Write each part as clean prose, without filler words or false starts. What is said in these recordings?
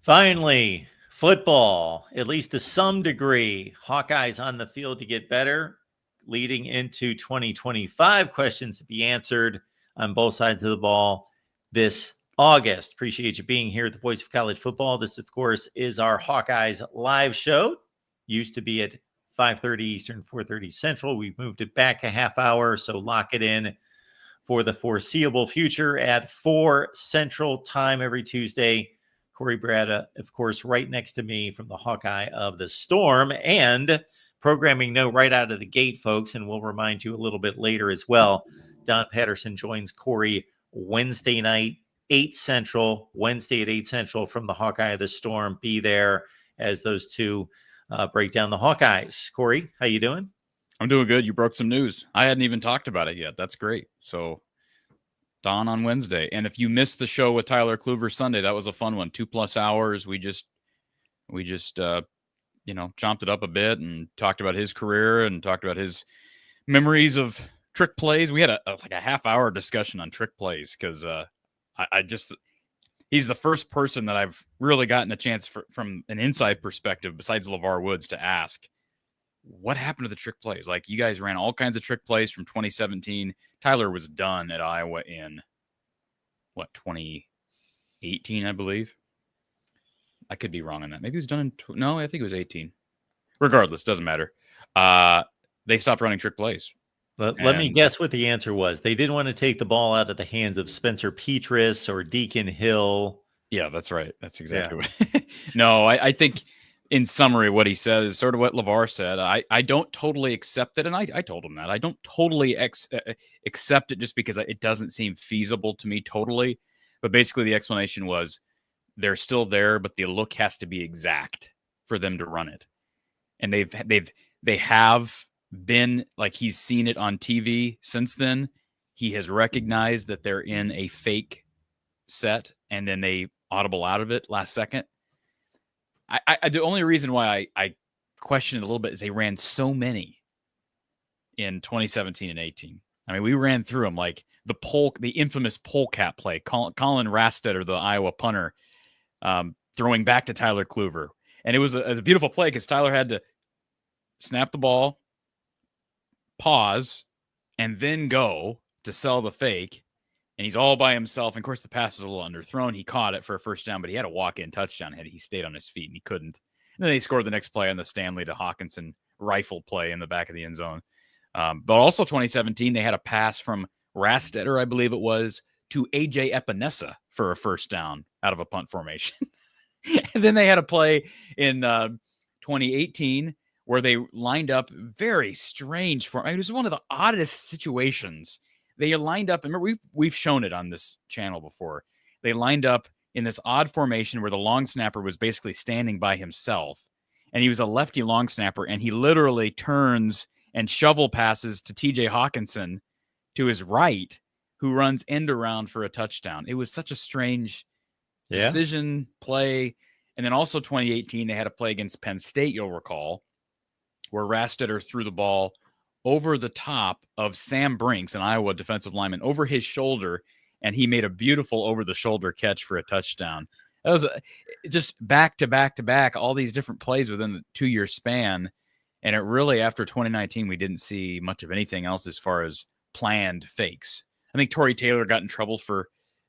Finally, football, at least to some degree. Hawkeyes on the field to get better, leading into 2025. Questions to be answered on both sides of the ball this August. Appreciate you being here at the Voice of College Football. This, of course, is our Hawkeyes live show. Used to be at 5:30 Eastern, 4:30 Central. We've moved it back a half hour, so lock it in for the foreseeable future at 4 Central time every Tuesday. Corey Brada, of course, right next to me from the Hawkeye of the Storm. And programming note right out of the gate, folks, and we'll remind you a little bit later as well. Don Patterson joins Corey Wednesday night, 8 Central, Wednesday at 8 Central from the Hawkeye of the Storm. Be there as those two break down the Hawkeyes. Corey, how you doing? I'm doing good. You broke some news. I hadn't even talked about it yet. That's great. So Dawn on Wednesday. And if you missed the show with Tyler Kluver Sunday, that was a fun one. 2+ hours. We just chomped it up a bit and talked about his career and talked about his memories of trick plays. We had a half-hour discussion on trick plays because he's the first person that I've really gotten a chance from an inside perspective besides LeVar Woods to ask, what happened to the trick plays? Like, you guys ran all kinds of trick plays from 2017. Tyler was done at Iowa in 2018, I believe. I could be wrong on that. Maybe he was done in I think it was 18. Regardless, doesn't matter. They stopped running trick plays. Let me guess what the answer was. They didn't want to take the ball out of the hands of Spencer Petras or Deacon Hill. Yeah, that's right. That's exactly what. No, I think in summary, what he said is sort of what LeVar said. I don't totally accept it, and I told him that. I don't totally accept it just because it doesn't seem feasible to me totally. But basically the explanation was they're still there, but the look has to be exact for them to run it. And they have been, like, he's seen it on TV since then. He has recognized that they're in a fake set, and then they audible out of it last second. The only reason why I question it a little bit is they ran so many in 2017 and 18. I mean, we ran through them, like the infamous polecat play, Colin Rastetter, the Iowa punter, throwing back to Tyler Kluver. And it was a beautiful play because Tyler had to snap the ball, pause, and then go to sell the fake. And he's all by himself. And of course, the pass was a little underthrown. He caught it for a first down, but he had a walk-in touchdown had he stayed on his feet, and he couldn't. And then they scored the next play on the Stanley to Hawkinson rifle play in the back of the end zone. But also 2017, they had a pass from Rastetter, I believe it was, to A.J. Epinesa for a first down out of a punt formation. And then they had a play in 2018 where they lined up very strange it was one of the oddest situations. They lined up, and remember, we've shown it on this channel before. They lined up in this odd formation where the long snapper was basically standing by himself, and he was a lefty long snapper, and he literally turns and shovel passes to TJ Hawkinson to his right, who runs end around for a touchdown. It was such a strange decision play. And then also 2018, they had a play against Penn State, you'll recall, where Rastetter threw the ball over the top of Sam Brinks, an Iowa defensive lineman, over his shoulder, and he made a beautiful over-the-shoulder catch for a touchdown. That was just back to back to back, all these different plays within the 2-year span. And it really, after 2019, we didn't see much of anything else as far as planned fakes. I think Torrey Taylor got in trouble for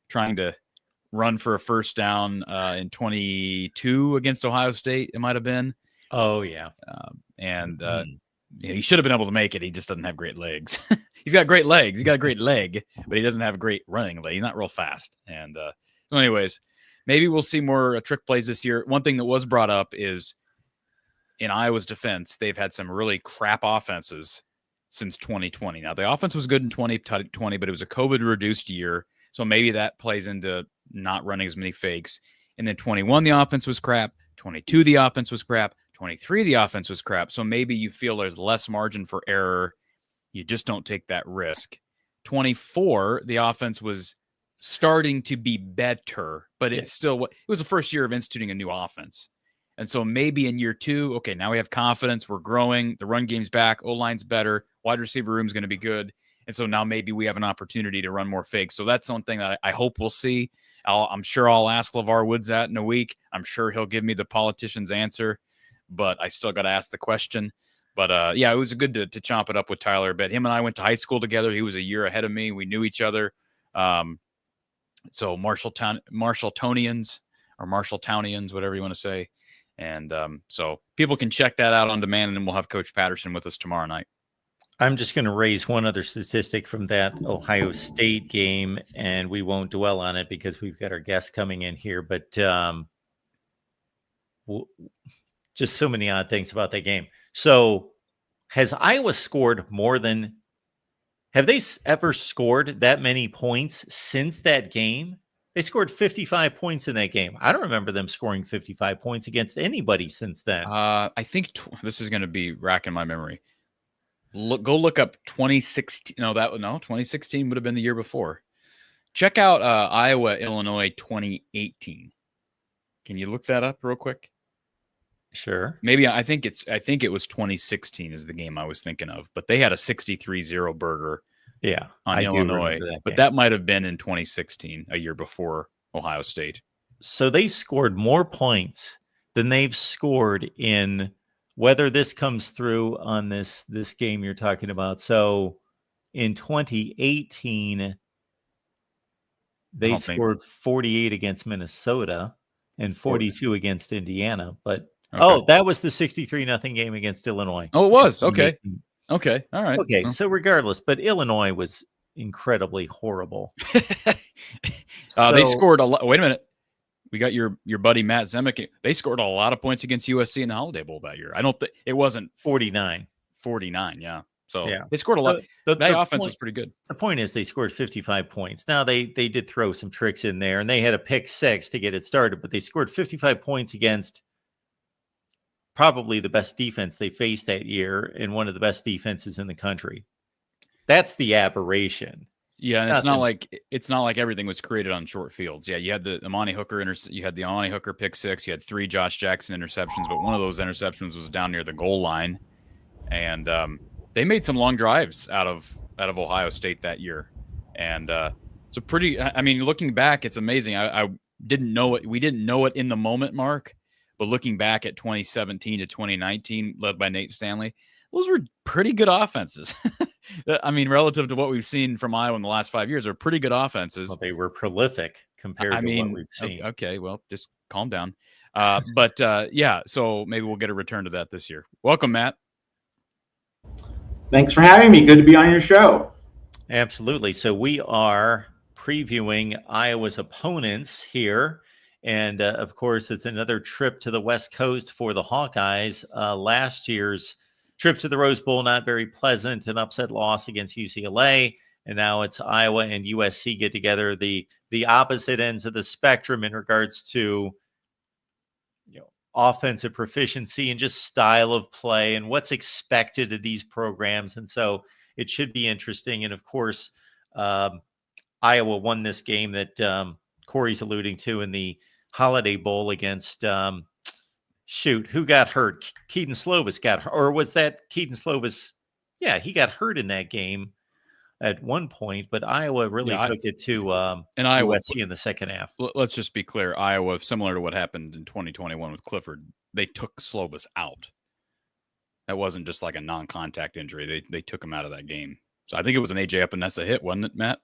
trying to run for a first down in 22 against Ohio State, it might have been. Oh, yeah. He should have been able to make it. He just doesn't have great legs. He's got great legs. He's got a great leg, but he doesn't have a great running leg. He's not real fast. And so anyways, maybe we'll see more trick plays this year. One thing that was brought up is in Iowa's defense, they've had some really crap offenses since 2020. Now, the offense was good in 2020, but it was a COVID-reduced year, so maybe that plays into not running as many fakes. And then 21, the offense was crap. 22, the offense was crap. 23, the offense was crap. So maybe you feel there's less margin for error. You just don't take that risk. 24, the offense was starting to be better, but it was the first year of instituting a new offense. And so maybe in year 2, okay, now we have confidence. We're growing. The run game's back. O-line's better. Wide receiver room's going to be good. And so now maybe we have an opportunity to run more fakes. So that's something that I hope we'll see. I'm sure I'll ask LeVar Woods that in a week. I'm sure he'll give me the politician's answer, but I still got to ask the question. But yeah, it was good to chomp it up with Tyler a bit. Him and I went to high school together. He was a year ahead of me. We knew each other. So Marshalltonians or Marshalltownians, whatever you want to say. And so people can check that out on demand, and then we'll have Coach Patterson with us tomorrow night. I'm just going to raise one other statistic from that Ohio State game, and we won't dwell on it because we've got our guests coming in here. But just so many odd things about that game. So has Iowa scored more than – have they ever scored that many points since that game? They scored 55 points in that game. I don't remember them scoring 55 points against anybody since then. I think this is going to be racking my memory. Go look up 2016. No, 2016 would have been the year before. Check out Iowa, Illinois 2018. Can you look that up real quick? Sure. Maybe I think it was 2016 is the game I was thinking of, but they had a 63-0 burger. Yeah, on Illinois, but that might have been in 2016, a year before Ohio State. So they scored more points than they've scored in whether this comes through on this game you're talking about. So in 2018, they scored 48 against Minnesota and 42 against Indiana. But that was the 63-0 game against Illinois. Oh, it was. Okay. Okay. All right. Okay. So regardless, but Illinois was incredibly horrible. They scored a lot. Wait a minute. We got your buddy Matt Zemek. They scored a lot of points against USC in the Holiday Bowl that year. I don't think it wasn't 49. 49. Yeah. So they scored a lot. That offense was pretty good. The point is they scored 55 points. Now they did throw some tricks in there, and they had a pick six to get it started, but they scored 55 points against probably the best defense they faced that year and one of the best defenses in the country. That's the aberration. Yeah, and it's not like everything was created on short fields. Yeah, you had the Amani Hooker pick six, you had 3 Josh Jackson interceptions, but one of those interceptions was down near the goal line. And they made some long drives out of Ohio State that year. And so looking back, it's amazing. I didn't know it. We didn't know it in the moment, Mark. But looking back at 2017 to 2019, led by Nate Stanley, those were pretty good offenses. I mean, relative to what we've seen from Iowa in the last 5 years, they're pretty good offenses. Well, they were prolific compared to what we've seen. Okay, well, just calm down. Yeah, so maybe we'll get a return to that this year. Welcome, Matt. Thanks for having me. Good to be on your show. Absolutely. So we are previewing Iowa's opponents here. And, of course, it's another trip to the West Coast for the Hawkeyes. Last year's trip to the Rose Bowl, not very pleasant, an upset loss against UCLA. And now it's Iowa and USC get together, the opposite ends of the spectrum in regards to offensive proficiency and just style of play and what's expected of these programs. And so it should be interesting. And, of course, Iowa won this game that Corey's alluding to in the Holiday Bowl against who got hurt? Keaton Slovis got hurt, or was that Keaton Slovis? Yeah, he got hurt in that game at one point, but Iowa really took it to USC in the second half. Let's just be clear. Iowa, similar to what happened in 2021 with Clifford, they took Slovis out. That wasn't just like a non-contact injury. They took him out of that game. So I think it was an AJ Epinesa hit, wasn't it, Matt?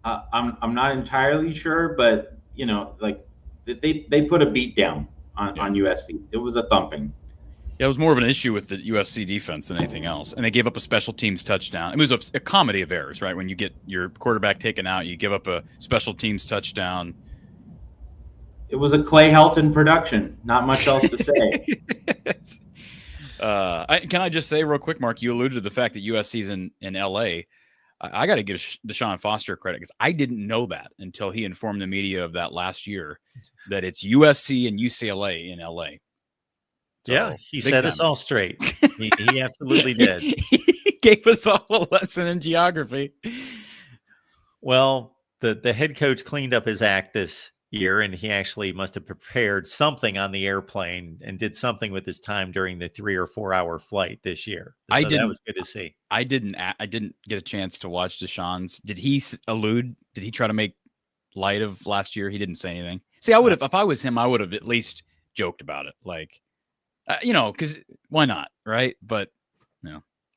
I'm not entirely sure, but they put a beat down on USC. It was a thumping. Yeah, it was more of an issue with the USC defense than anything else. And they gave up a special teams touchdown. It was a comedy of errors, right? When you get your quarterback taken out, you give up a special teams touchdown. It was a Clay Helton production. Not much else to say. Can I just say real quick, Mark, you alluded to the fact that USC's in L.A., I got to give Deshaun Foster credit because I didn't know that until he informed the media of that last year, that it's USC and UCLA in LA. So, yeah, he set us all straight. He absolutely did. He gave us all a lesson in geography. Well, the head coach cleaned up his act this year, and he actually must have prepared something on the airplane and did something with his time during the 3 or 4 hour flight this year. So that was good to see. I didn't get a chance to watch Deshaun's. Did he allude? Did he try to make light of last year. He didn't say anything. See, I would have, if I was him, I would have at least joked about it. Like, because why not, right? But,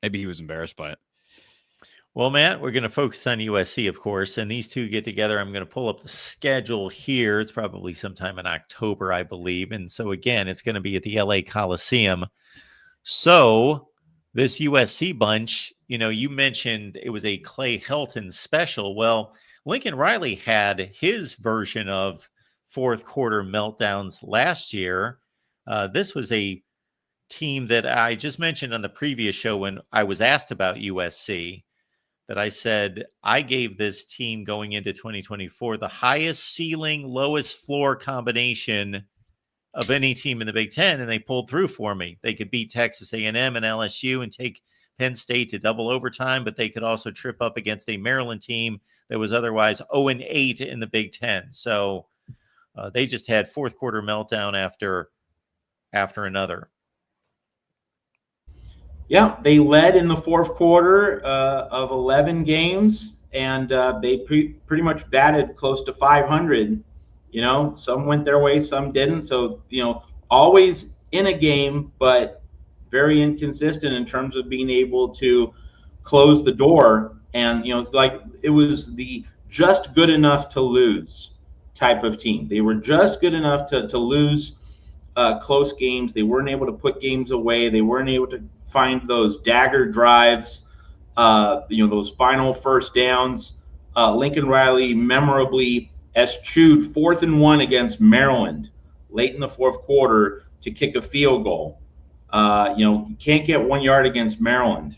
maybe he was embarrassed by it. Well, Matt, we're going to focus on USC, of course, and these two get together. I'm going to pull up the schedule here. It's probably sometime in October, I believe. And so, again, it's going to be at the LA Coliseum. So this USC bunch, you mentioned it was a Clay Helton special. Well, Lincoln Riley had his version of fourth quarter meltdowns last year. This was a team that I just mentioned on the previous show when I was asked about USC, that I said I gave this team going into 2024 the highest ceiling, lowest floor combination of any team in the Big Ten, and they pulled through for me. They could beat Texas A&M and LSU and take Penn State to double overtime, but they could also trip up against a Maryland team that was otherwise 0-8 in the Big Ten. So they just had fourth quarter meltdown after another. Yeah, they led in the fourth quarter of 11 games, and they pretty much batted close to 500. Some went their way, some didn't. So, always in a game, but very inconsistent in terms of being able to close the door. And, it's like it was the just good enough to lose type of team. They were just good enough to lose close games. They weren't able to put games away. They weren't able to find those dagger drives, those final first downs. Lincoln Riley memorably eschewed 4th and 1 against Maryland late in the fourth quarter to kick a field goal. You can't get 1 yard against Maryland.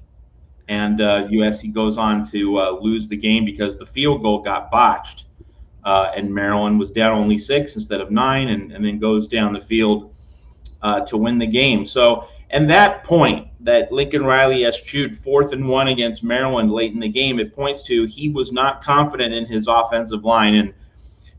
And USC goes on to lose the game because the field goal got botched. And Maryland was down only 6 instead of 9, and then goes down the field to win the game. So, and that point that Lincoln Riley eschewed 4th and 1 against Maryland late in the game, it points to he was not confident in his offensive line. And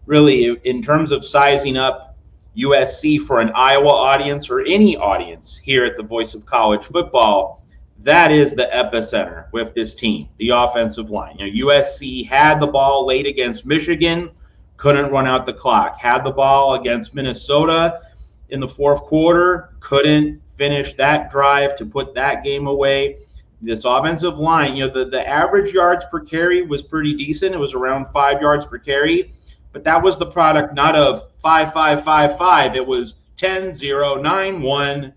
really, in terms of sizing up USC for an Iowa audience or any audience here at the Voice of College Football, that is the epicenter with this team, the offensive line. USC had the ball late against Michigan, couldn't run out the clock. Had the ball against Minnesota in the fourth quarter, couldn't finish that drive to put that game away. This offensive line, the average yards per carry was pretty decent. It was around 5 yards per carry, but that was the product not of 5, 5, 5, 5. It was 10, 0, 9, 1.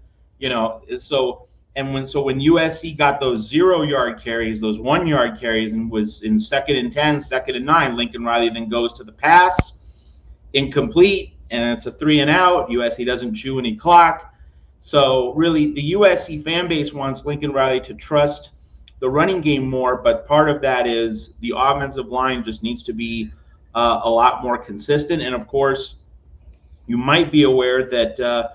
So when USC got those 0 yard carries, those 1 yard carries, and was in 2nd and 10, 2nd and 9, Lincoln Riley then goes to the pass, incomplete, and it's a 3 and out. USC doesn't chew any clock. So really, the USC fan base wants Lincoln Riley to trust the running game more, but part of that is the offensive line just needs to be a lot more consistent. And of course, you might be aware that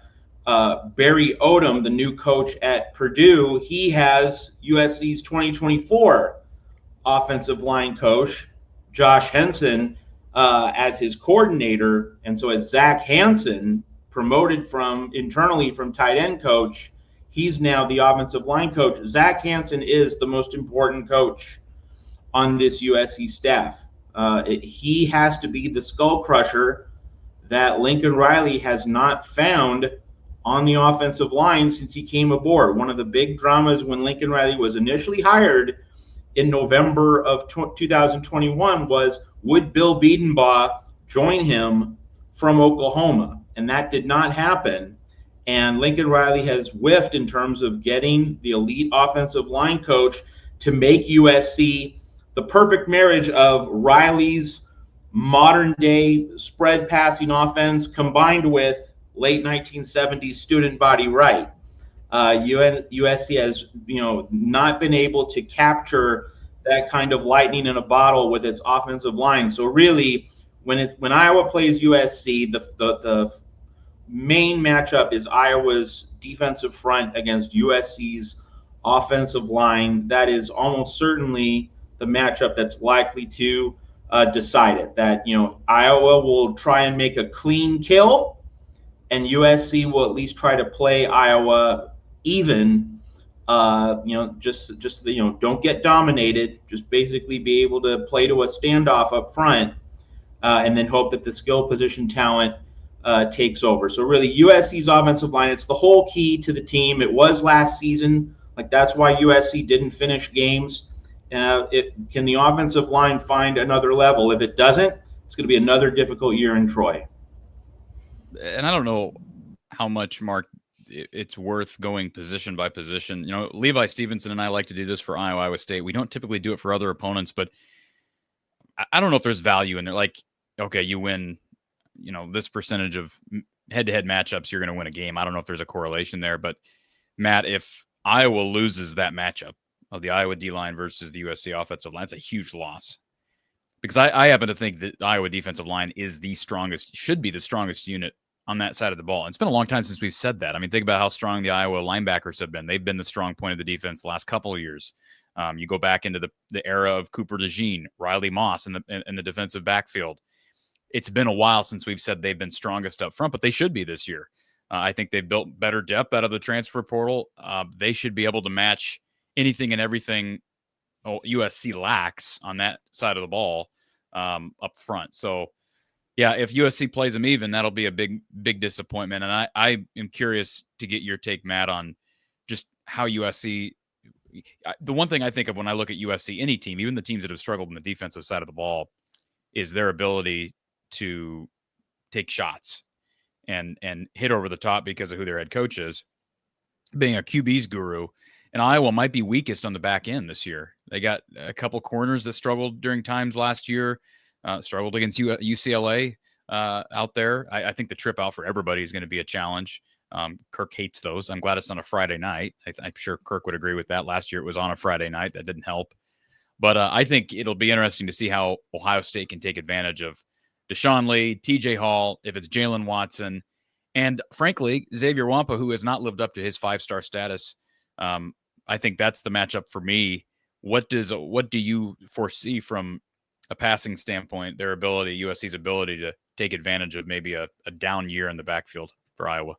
Barry Odom, the new coach at Purdue, he has USC's 2024 offensive line coach, Josh Henson, as his coordinator. And so it's Zach Hansen, promoted internally from tight end coach. He's now the offensive line coach. Zach Hansen is the most important coach on this USC staff. He has to be the skull crusher that Lincoln Riley has not found on the offensive line since he came aboard. One of the big dramas when Lincoln Riley was initially hired in November of 2021 was, would Bill Biedenbaugh join him from Oklahoma? And that did not happen. And Lincoln Riley has whiffed in terms of getting the elite offensive line coach to make USC the perfect marriage of Riley's modern day spread passing offense combined with late 1970s student body right. USC has not been able to capture that kind of lightning in a bottle with its offensive line. So really, when Iowa plays USC, the main matchup is Iowa's defensive front against USC's offensive line. That is almost certainly the matchup that's likely to decide it. That Iowa will try and make a clean kill, and USC will at least try to play Iowa even. Just don't get dominated. Just basically be able to play to a standoff up front. and then hope that the skill position talent takes over. So really, USC's offensive line, it's the whole key to the team. It was last season. Like, that's why USC didn't finish games. Can the offensive line find another level? If it doesn't, it's going to be another difficult year in Troy. And I don't know how much, Mark, it's worth going position by position. You know, Levi Stevenson and I like to do this for Iowa State. We don't typically do it for other opponents, but I don't know if there's value in there. Like, okay, you win, you know, this percentage of head-to-head matchups, you're going to win a game. I don't know if there's a correlation there, but Matt, if Iowa loses that matchup of the Iowa D-line versus the USC offensive line, it's a huge loss. Because I happen to think that the Iowa defensive line is the strongest, should be the strongest unit on that side of the ball. And it's been a long time since we've said that. I mean, think about how strong the Iowa linebackers have been. They've been the strong point of the defense the last couple of years. You go back into the era of Cooper DeJean, Riley Moss in the defensive backfield. It's been a while since we've said they've been strongest up front, but they should be this year. I think they've built better depth out of the transfer portal. They should be able to match anything and everything USC lacks on that side of the ball up front. So, yeah, if USC plays them even, that'll be a big disappointment. And I am curious to get your take, Matt, on just how USC – the one thing I think of when I look at USC, any team, even the teams that have struggled on the defensive side of the ball, is their ability to take shots and hit over the top because of who their head coach is, being a QB's guru. And Iowa might be weakest on the back end this year. They got a couple corners that struggled during times last year, struggled against UCLA out there. I think the trip out for everybody is going to be a challenge. Kirk hates those. I'm glad it's on a Friday night. I'm sure Kirk would agree with that. Last year it was on a Friday night. That didn't help. But I think it'll be interesting to see how Ohio State can take advantage of Deshaun Lee, TJ Hall, if it's Jalen Watson, and frankly, Xavier Wampa, who has not lived up to his 5-star status. I think that's the matchup for me. What do you foresee from a passing standpoint, their ability, USC's ability to take advantage of maybe a down year in the backfield for Iowa?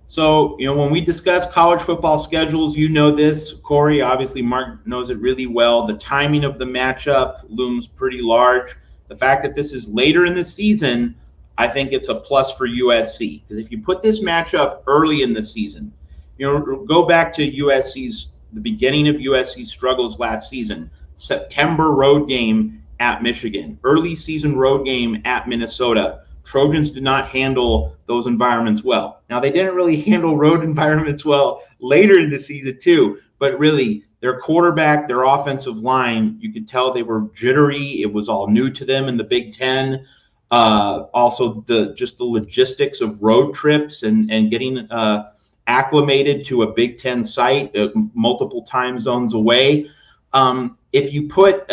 So, you know, when we discuss college football schedules, you know this, Corey, obviously Mark knows it really well. The timing of the matchup looms pretty large. The fact that this is later in the season, I think it's a plus for USC. Because if you put this matchup early in the season, you know, go back to the beginning of USC's struggles last season. September road game at Michigan, early season road game at Minnesota. Trojans did not handle those environments well. Now, they didn't really handle road environments well later in the season too, but really their quarterback, their offensive line, you could tell they were jittery. It was all new to them in the Big Ten. Also, the logistics of road trips and getting acclimated to a Big Ten site multiple time zones away. If you put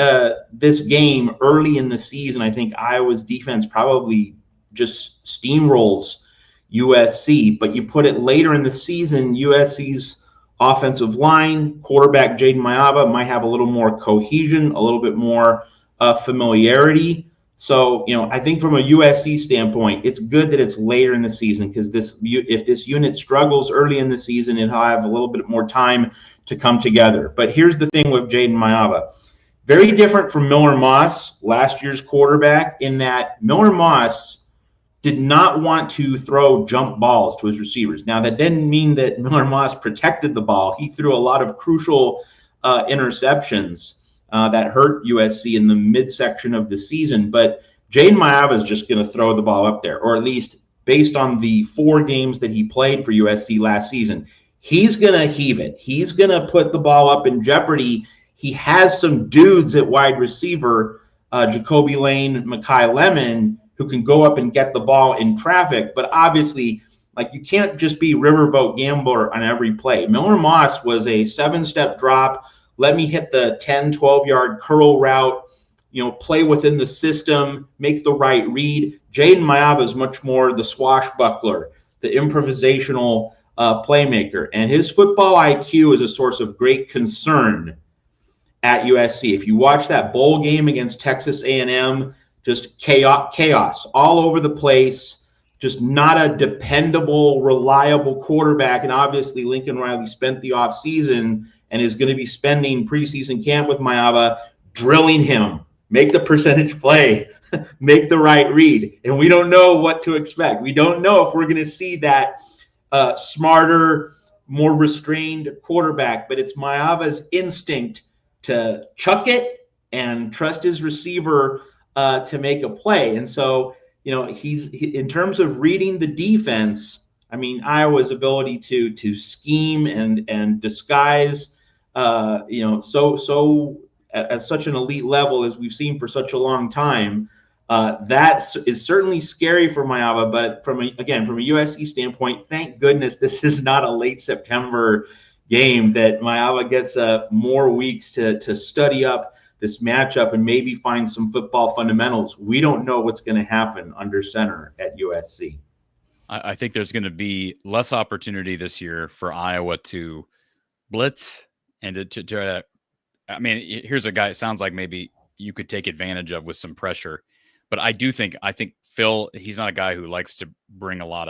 this game early in the season, I think Iowa's defense probably just steamrolls USC. But you put it later in the season, USC's offensive line, quarterback Jaden Mayava might have a little more cohesion, a little bit more familiarity. So, you know, I think from a USC standpoint, it's good that it's later in the season because if this unit struggles early in the season, it'll have a little bit more time to come together. But here's the thing with Jaden Mayava. Very different from Miller Moss, last year's quarterback, in that Miller Moss did not want to throw jump balls to his receivers. Now, that didn't mean that Miller Moss protected the ball. He threw a lot of crucial interceptions that hurt USC in the midsection of the season. But Jaden Mayava is just going to throw the ball up there, or at least based on the 4 games that he played for USC last season. He's going to heave it. He's going to put the ball up in jeopardy. He has some dudes at wide receiver, Jacoby Lane, Mekhi Lemon, who can go up and get the ball in traffic. But obviously, like, you can't just be riverboat gambler on every play. Miller Moss was a 7-step drop. Let me hit the 10, 12-yard curl route, you know, play within the system, make the right read. Jaden Mayava is much more the swashbuckler, the improvisational playmaker. And his football IQ is a source of great concern at USC. If you watch that bowl game against Texas A&M, just chaos all over the place, just not a dependable, reliable quarterback. And obviously Lincoln Riley spent the offseason and is going to be spending preseason camp with Mayava drilling him. Make the percentage play. make the right read. And we don't know what to expect. We don't know if we're going to see that smarter, more restrained quarterback, but it's Maava's instinct to chuck it and trust his receiver to make a play. And so, in terms of reading the defense, I mean, Iowa's ability to scheme and disguise, so at such an elite level as we've seen for such a long time, that is certainly scary for Maava. But from a USC standpoint, thank goodness this is not a late September game, that Maava gets more weeks to study up this matchup and maybe find some football fundamentals. We don't know what's going to happen under center at USC. I think there's going to be less opportunity this year for Iowa to blitz and to I mean, here's a guy, it sounds like maybe you could take advantage of with some pressure. But I think Phil, he's not a guy who likes to bring a lot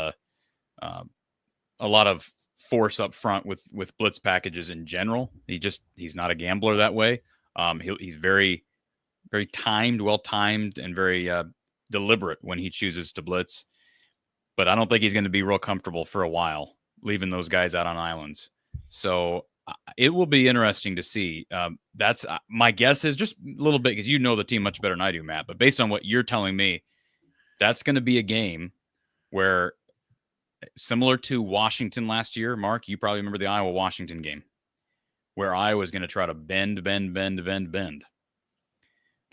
of force up front with blitz packages in general. He's not a gambler that way. He's very, very well-timed, and very deliberate when he chooses to blitz. But I don't think he's going to be real comfortable for a while, leaving those guys out on islands. So it will be interesting to see. That's my guess is just a little bit, because you know the team much better than I do, Matt. But based on what you're telling me, that's going to be a game where, similar to Washington last year, Mark, you probably remember the Iowa-Washington game, where Iowa is going to try to bend. They're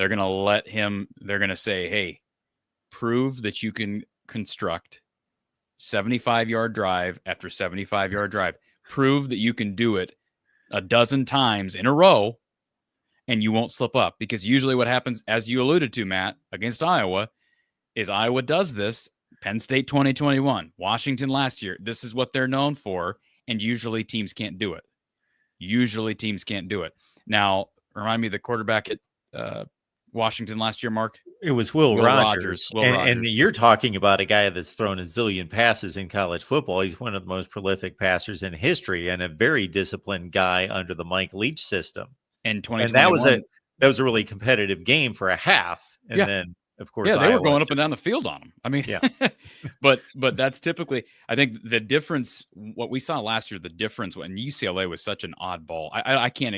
going to let him, they're going to say, hey, prove that you can construct 75-yard drive after 75-yard drive. Prove that you can do it a dozen times in a row and you won't slip up. Because usually what happens, as you alluded to, Matt, against Iowa, is Iowa does this. Penn State 2021, Washington last year. This is what they're known for, and usually teams can't do it. Now, remind me of the quarterback at Washington last year, Mark. It was Will Rogers. Will Rogers. And you're talking about a guy that's thrown a zillion passes in college football. He's one of the most prolific passers in history, and a very disciplined guy under the Mike Leach system. And 2021, that was a really competitive game for a half. And then, of course, they were going up and down the field on him. I mean, yeah. but that's typically, I think the difference, what we saw last year, the difference when UCLA was such an oddball. I can't,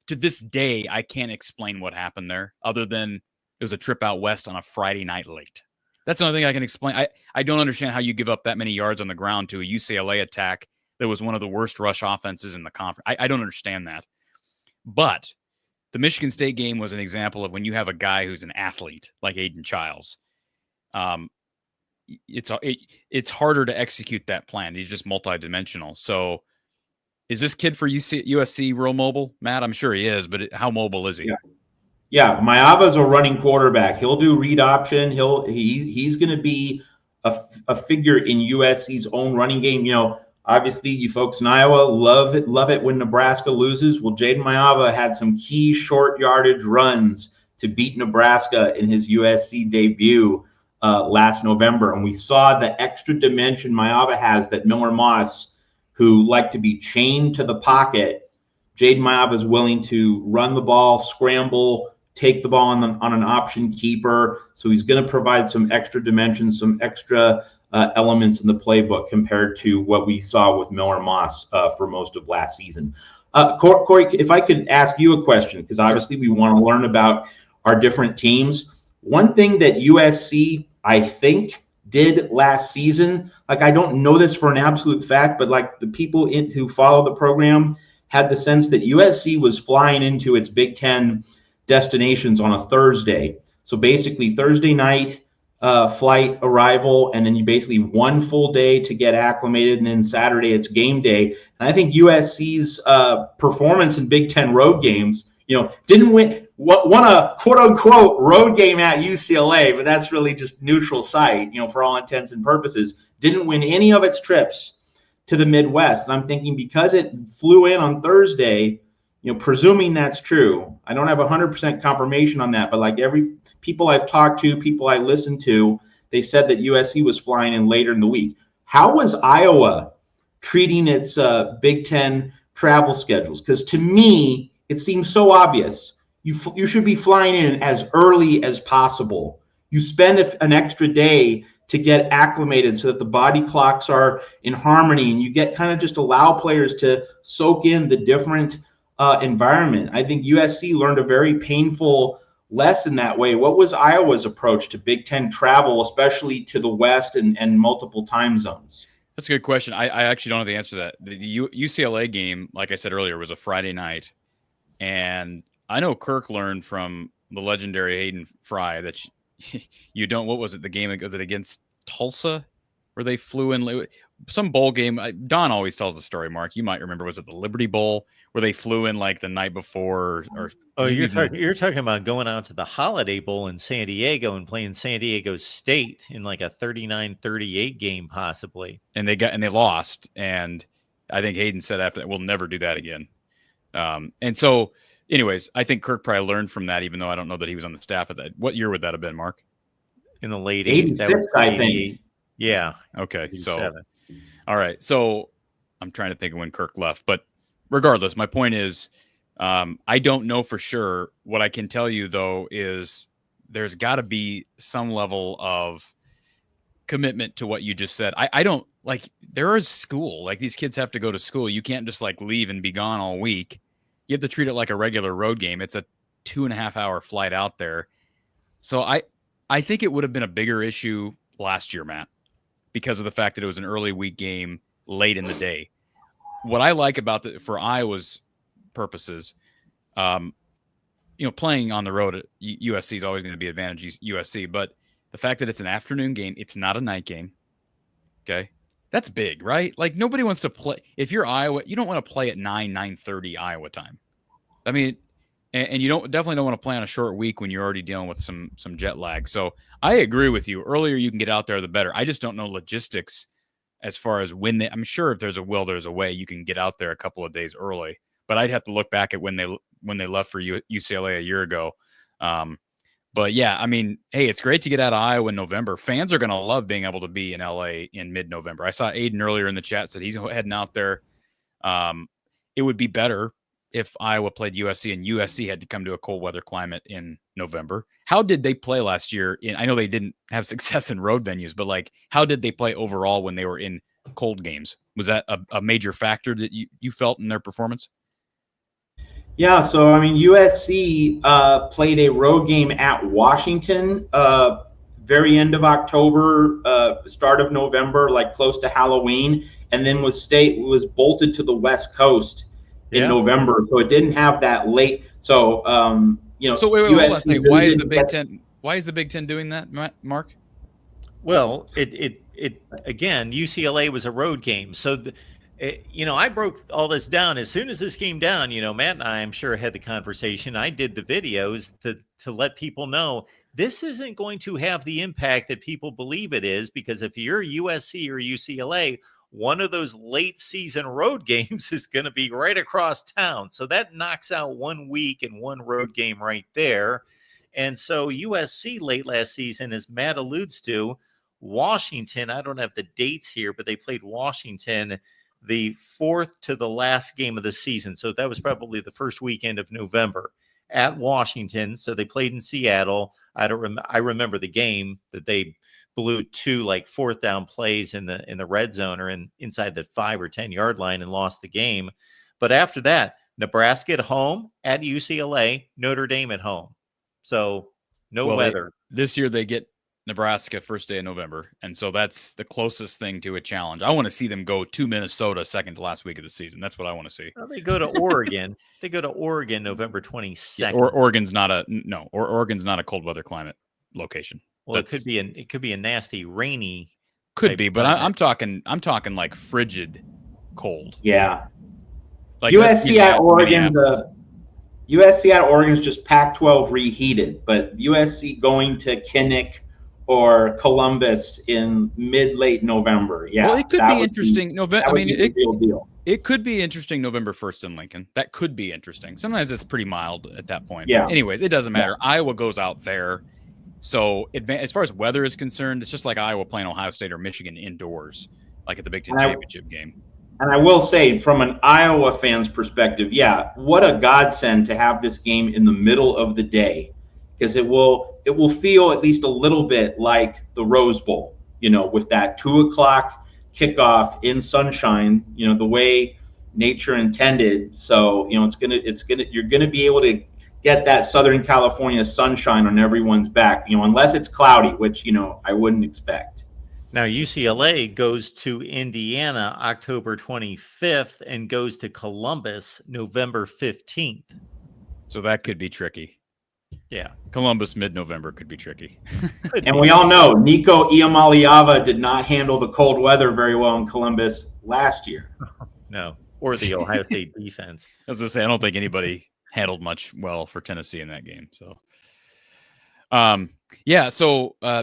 to this day, I can't explain what happened there, other than it was a trip out west on a Friday night late. That's the only thing I can explain. I don't understand how you give up that many yards on the ground to a UCLA attack that was one of the worst rush offenses in the conference. I don't understand that. But the Michigan State game was an example of when you have a guy who's an athlete like Aiden Childs. It's harder to execute that plan. He's just multidimensional. So is this kid for USC real mobile, Matt? I'm sure he is, but how mobile is he? Yeah, Maava's a running quarterback. He'll do read option. He's going to be a figure in USC's own running game. Obviously, you folks in Iowa love it when Nebraska loses. Well, Jaden Maava had some key short yardage runs to beat Nebraska in his USC debut last November, and we saw the extra dimension Maava has that Miller Moss, who like to be chained to the pocket. Jaden Maava is willing to run the ball, scramble, take the ball on an option keeper. So he's going to provide some extra dimensions, some extra elements in the playbook compared to what we saw with Miller Moss for most of last season. Corey, if I could ask you a question, because obviously we want to learn about our different teams. One thing that USC, I think, did last season, I don't know this for an absolute fact, but the people who follow the program had the sense that USC was flying into its Big Ten destinations on a Thursday. So basically Thursday night flight arrival, and then you basically one full day to get acclimated, and then Saturday it's game day. And I think USC's performance in Big Ten road games, didn't won a quote unquote road game at UCLA, but that's really just neutral site, for all intents and purposes. Didn't win any of its trips to the Midwest. And I'm thinking, because it flew in on Thursday, presuming that's true, I don't have 100% confirmation on that, but every people I've talked to, people I listened to, they said that USC was flying in later in the week. How was Iowa treating its Big Ten travel schedules? Because to me, it seems so obvious. You should be flying in as early as possible, you spend an extra day to get acclimated so that the body clocks are in harmony, and you get kind of just allow players to soak in the different environment. I think USC learned a very painful lesson that way. What was Iowa's approach to Big Ten travel, especially to the West and multiple time zones? That's a good question. I actually don't know the answer to that. The UCLA game, like I said earlier, was a Friday night. And I know Kirk learned from the legendary Hayden Fry that you don't, what was it? The game, was it against Tulsa where they flew in some bowl game? Don always tells the story, Mark. You might remember, was it the Liberty Bowl where they flew in like the night before? You're talking about going out to the Holiday Bowl in San Diego and playing San Diego State in like a 39-38 game possibly. And they lost. And I think Hayden said after that, we'll never do that again. And so anyways, I think Kirk probably learned from that, even though I don't know that he was on the staff at that. What year would that have been, Mark? In the late 86, 80s. That was I think. Yeah. Okay. 87. So, all right. So I'm trying to think of when Kirk left, but regardless, my point is, I don't know for sure. What I can tell you though is there's got to be some level of commitment to what you just said. I don't like, there is school, like these kids have to go to school. You can't just like leave and be gone all week. You have to treat it like a regular road game. It's a 2.5 hour flight out there. So I think it would have been a bigger issue last year, Matt, because of the fact that it was an early week game late in the day. What I like about for Iowa's purposes, playing on the road at USC is always going to be advantage USC, but the fact that it's an afternoon game, it's not a night game. Okay. That's big, right? Like nobody wants to play. If you're Iowa, you don't want to play at 9:30 Iowa time. I mean, and you definitely don't want to play on a short week when you're already dealing with some jet lag. So I agree with you. Earlier you can get out there, the better. I just don't know logistics as far as I'm sure if there's a will, there's a way you can get out there a couple of days early. But I'd have to look back at when they left for UCLA a year ago. But yeah, I mean, hey, it's great to get out of Iowa in November. Fans are going to love being able to be in LA in mid-November. I saw Aiden earlier in the chat said he's heading out there. It would be better if Iowa played USC and USC had to come to a cold weather climate in November. How did they play last year? I know they didn't have success in road venues, but like, how did they play overall when they were in cold games? Was that a major factor that you felt in their performance? Yeah, so I mean, USC played a road game at Washington, very end of October, start of November, like close to Halloween, and then was bolted to the West Coast in November, so it didn't have that late. So So wait, USC why is the Big Ten? Why is the Big Ten doing that, Mark? Well, it again, UCLA was a road game, so. I broke all this down as soon as this came down. Matt and I'm sure had the conversation. I did the videos to let people know this isn't going to have the impact that people believe it is, because if you're USC or UCLA, one of those late season road games is going to be right across town. So that knocks out 1 week and one road game right there. And so USC late last season, as Matt alludes to, Washington, I don't have the dates here, but they played Washington the fourth to the last game of the season. So that was probably the first weekend of November at Washington. So they played in Seattle. I remember the game that they blew 2 like fourth down plays in the red zone or inside the 5 or 10 yard line and lost the game. But after that, Nebraska at home, at UCLA, Notre Dame at home. So no weather. This year they get Nebraska first day of November, and so that's the closest thing to a challenge. I want to see them go to Minnesota second to last week of the season. That's what I want to see. Well, they go to Oregon. They go to Oregon November 22nd. Yeah, Oregon's not a cold weather climate location. Well, it could be a nasty rainy. Could be, but I'm talking like frigid cold. Yeah. Like USC at Oregon. USC at Oregon is just Pac-12 reheated, but USC going to Kinnick or Columbus in mid-late November. Yeah. Well, it could be interesting. It could be interesting November 1st in Lincoln. That could be interesting. Sometimes it's pretty mild at that point. Yeah. But anyways, it doesn't matter. Yeah. Iowa goes out there. So as far as weather is concerned, it's just like Iowa playing Ohio State or Michigan indoors, like at the Big Ten championship game. And I will say, from an Iowa fan's perspective, what a godsend to have this game in the middle of the day. because it will feel at least a little bit like the Rose Bowl, with that 2 o'clock kickoff in sunshine, the way nature intended. So, you're gonna be able to get that Southern California sunshine on everyone's back, unless it's cloudy, which, I wouldn't expect. Now, UCLA goes to Indiana October 25th and goes to Columbus November 15th. So that could be tricky. Yeah. Columbus mid-November could be tricky. And we all know Nico Iamaleava did not handle the cold weather very well in Columbus last year. No, or the Ohio State defense. I was going to say, I don't think anybody handled much well for Tennessee in that game. So,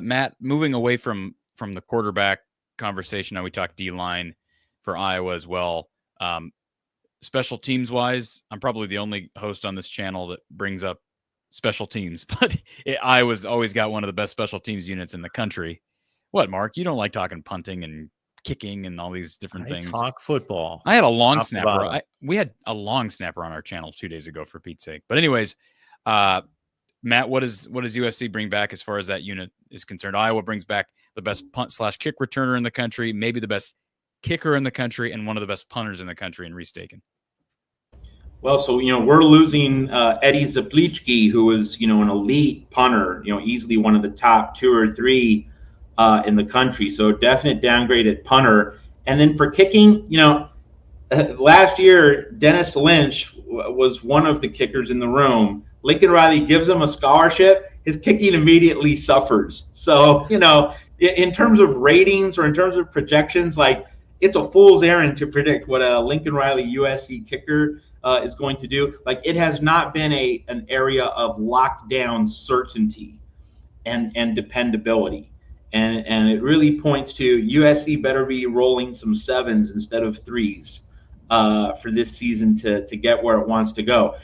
Matt, moving away from the quarterback conversation, now we talked D-line for Iowa as well. Special teams wise, I'm probably the only host on this channel that brings up special teams, but Iowa's always got one of the best special teams units in the country. What, Mark? You don't like talking punting and kicking and all these different things? Talk football. I had a long snapper. We had a long snapper on our channel 2 days ago, for Pete's sake. But anyways, Matt, what does USC bring back as far as that unit is concerned? Iowa brings back the best punt/kick returner in the country, maybe the best kicker in the country, and one of the best punters in the country in Reese Dakin. Well, so, we're losing Eddie Zaplichki, who is, an elite punter, easily one of the top 2 or 3 in the country. So definite downgrade at punter. And then for kicking, last year, Dennis Lynch was one of the kickers in the room. Lincoln Riley gives him a scholarship. His kicking immediately suffers. So, in terms of ratings or in terms of projections, like, it's a fool's errand to predict what a Lincoln Riley USC kicker is going to do. Like, it has not been an area of lockdown certainty and dependability. And it really points to USC better be rolling some 7s instead of 3s for this season to get where it wants to go.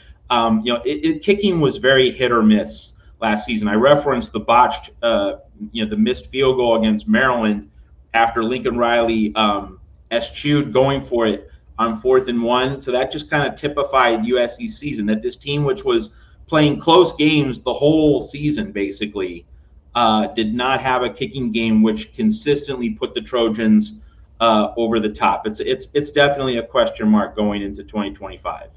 Kicking was very hit or miss last season. I referenced the botched, the missed field goal against Maryland after Lincoln Riley eschewed going for it on 4th and 1. So that just kind of typified USC's season, that this team, which was playing close games the whole season, basically, did not have a kicking game which consistently put the Trojans over the top. It's definitely a question mark going into 2025.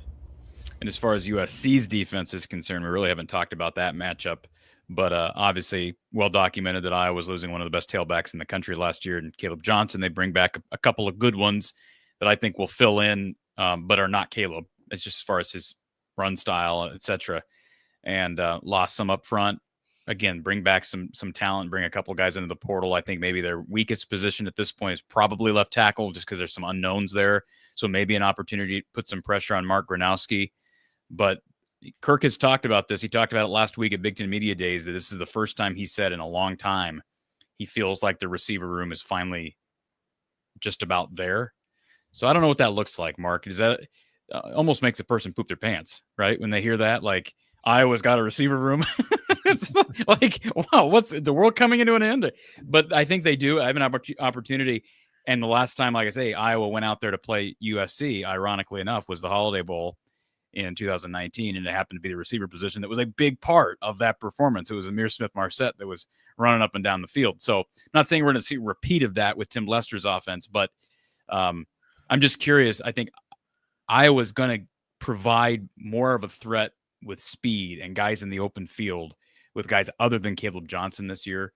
And as far as USC's defense is concerned, we really haven't talked about that matchup. But obviously, well documented that Iowa was losing one of the best tailbacks in the country last year, and Caleb Johnson. They bring back a couple of good ones that I think will fill in, but are not Caleb. It's just as far as his run style, etc. And lost some up front. Again, bring back some talent, bring a couple guys into the portal. I think maybe their weakest position at this point is probably left tackle, just because there's some unknowns there. So maybe an opportunity to put some pressure on Mark Gronowski. But Kirk has talked about this. He talked about it last week at Big Ten Media Days, that this is the first time he said in a long time he feels like the receiver room is finally just about there. So I don't know what that looks like, Mark. Is that almost makes a person poop their pants, right? When they hear that, like, Iowa's got a receiver room. It's like, wow, what's the world coming into an end? But I think they do. I have an opportunity. And the last time, like I say, Iowa went out there to play USC, ironically enough, was the Holiday Bowl in 2019, and it happened to be the receiver position that was a big part of that performance. It was Amir Smith-Marset that was running up and down the field. So I'm not saying we're going to see a repeat of that with Tim Lester's offense, but I'm just curious. I think Iowa's going to provide more of a threat with speed and guys in the open field with guys other than Caleb Johnson this year.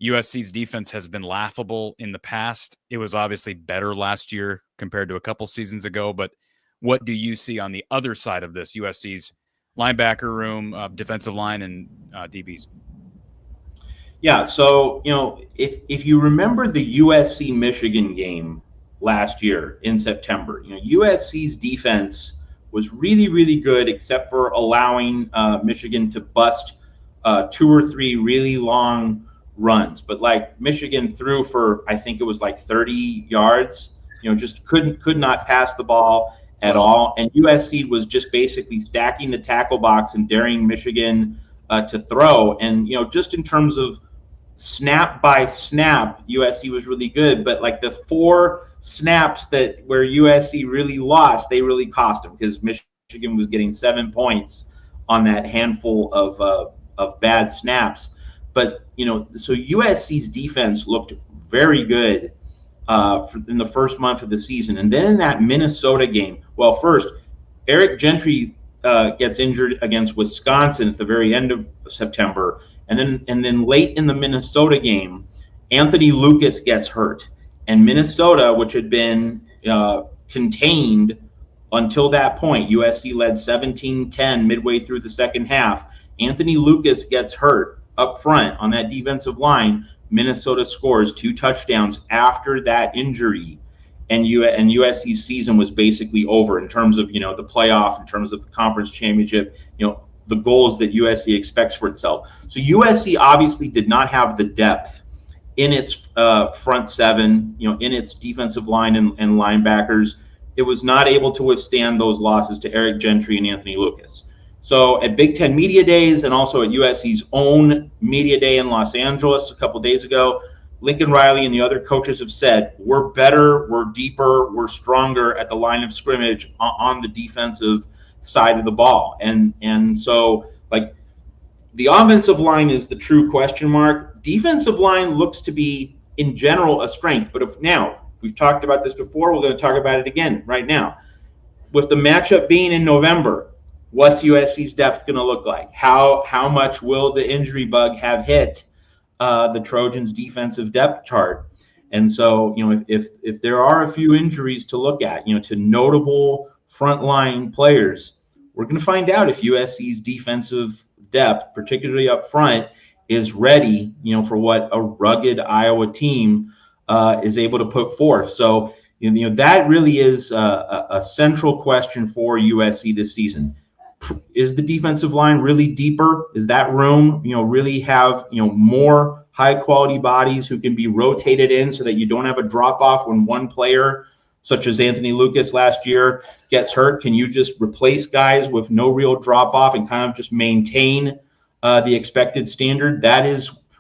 USC's defense has been laughable in the past. It was obviously better last year compared to a couple seasons ago, but what do you see on the other side of this, USC's linebacker room, defensive line, and DBs? Yeah, so, if you remember the USC-Michigan game last year in September, USC's defense was really, really good, except for allowing Michigan to bust 2 or 3 really long runs. But, like, Michigan threw for, I think it was like 30 yards, just could not pass the ball at all. And USC was just basically stacking the tackle box and daring Michigan to throw. And, just in terms of snap by snap, USC was really good. But, like, the 4 snaps where USC really lost, they really cost them, because Michigan was getting 7 points on that handful of of bad snaps. But, so USC's defense looked very good in the first month of the season. And then in that Minnesota game, well, first, Eric Gentry gets injured against Wisconsin at the very end of September. And then late in the Minnesota game, Anthony Lucas gets hurt. And Minnesota, which had been contained until that point, USC led 17-10 midway through the second half. Anthony Lucas gets hurt up front on that defensive line. Minnesota scores 2 touchdowns after that injury, and USC's season was basically over in terms of the playoff, in terms of the conference championship, the goals that USC expects for itself. So USC obviously did not have the depth in its front seven, in its defensive line and linebackers. It was not able to withstand those losses to Eric Gentry and Anthony Lucas. So at Big Ten Media Days and also at USC's own Media Day in Los Angeles a couple days ago, Lincoln Riley and the other coaches have said, we're better, we're deeper, we're stronger at the line of scrimmage on the defensive side of the ball. And so, like, the offensive line is the true question mark. Defensive line looks to be, in general, a strength. But now, we've talked about this before, we're going to talk about it again right now. With the matchup being in November, what's USC's depth going to look like? How much will the injury bug have hit the Trojans' defensive depth chart? And so, if there are a few injuries to look at, to notable frontline players, we're going to find out if USC's defensive depth, particularly up front, is ready, for what a rugged Iowa team is able to put forth. So, that really is a central question for USC this season. Is the defensive line really deeper? Is that room, really have, more high quality bodies who can be rotated in so that you don't have a drop off when one player, such as Anthony Lucas last year, gets hurt? Can you just replace guys with no real drop off and kind of just maintain the expected standard?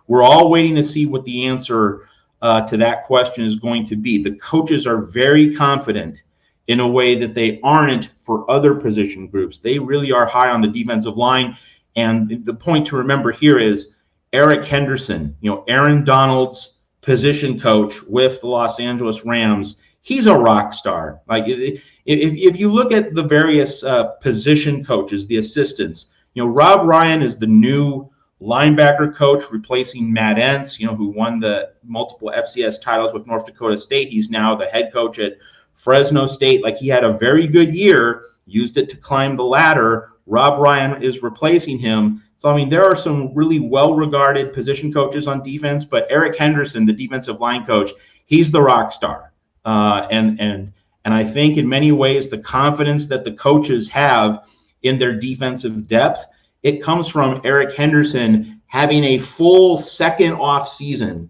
We're all waiting to see what the answer to that question is going to be. The coaches are very confident in a way that they aren't for other position groups. They really are high on the defensive line. And the point to remember here is Eric Henderson, Aaron Donald's position coach with the Los Angeles Rams. He's a rock star. Like, if you look at the various position coaches, the assistants, Rob Ryan is the new linebacker coach replacing Matt Entz, who won the multiple FCS titles with North Dakota State. He's now the head coach at Fresno State. Like, he had a very good year, used it to climb the ladder. Rob Ryan is replacing him. So, there are some really well-regarded position coaches on defense, but Eric Henderson, the defensive line coach, he's the rock star. And I think in many ways, the confidence that the coaches have in their defensive depth, it comes from Eric Henderson having a full second off season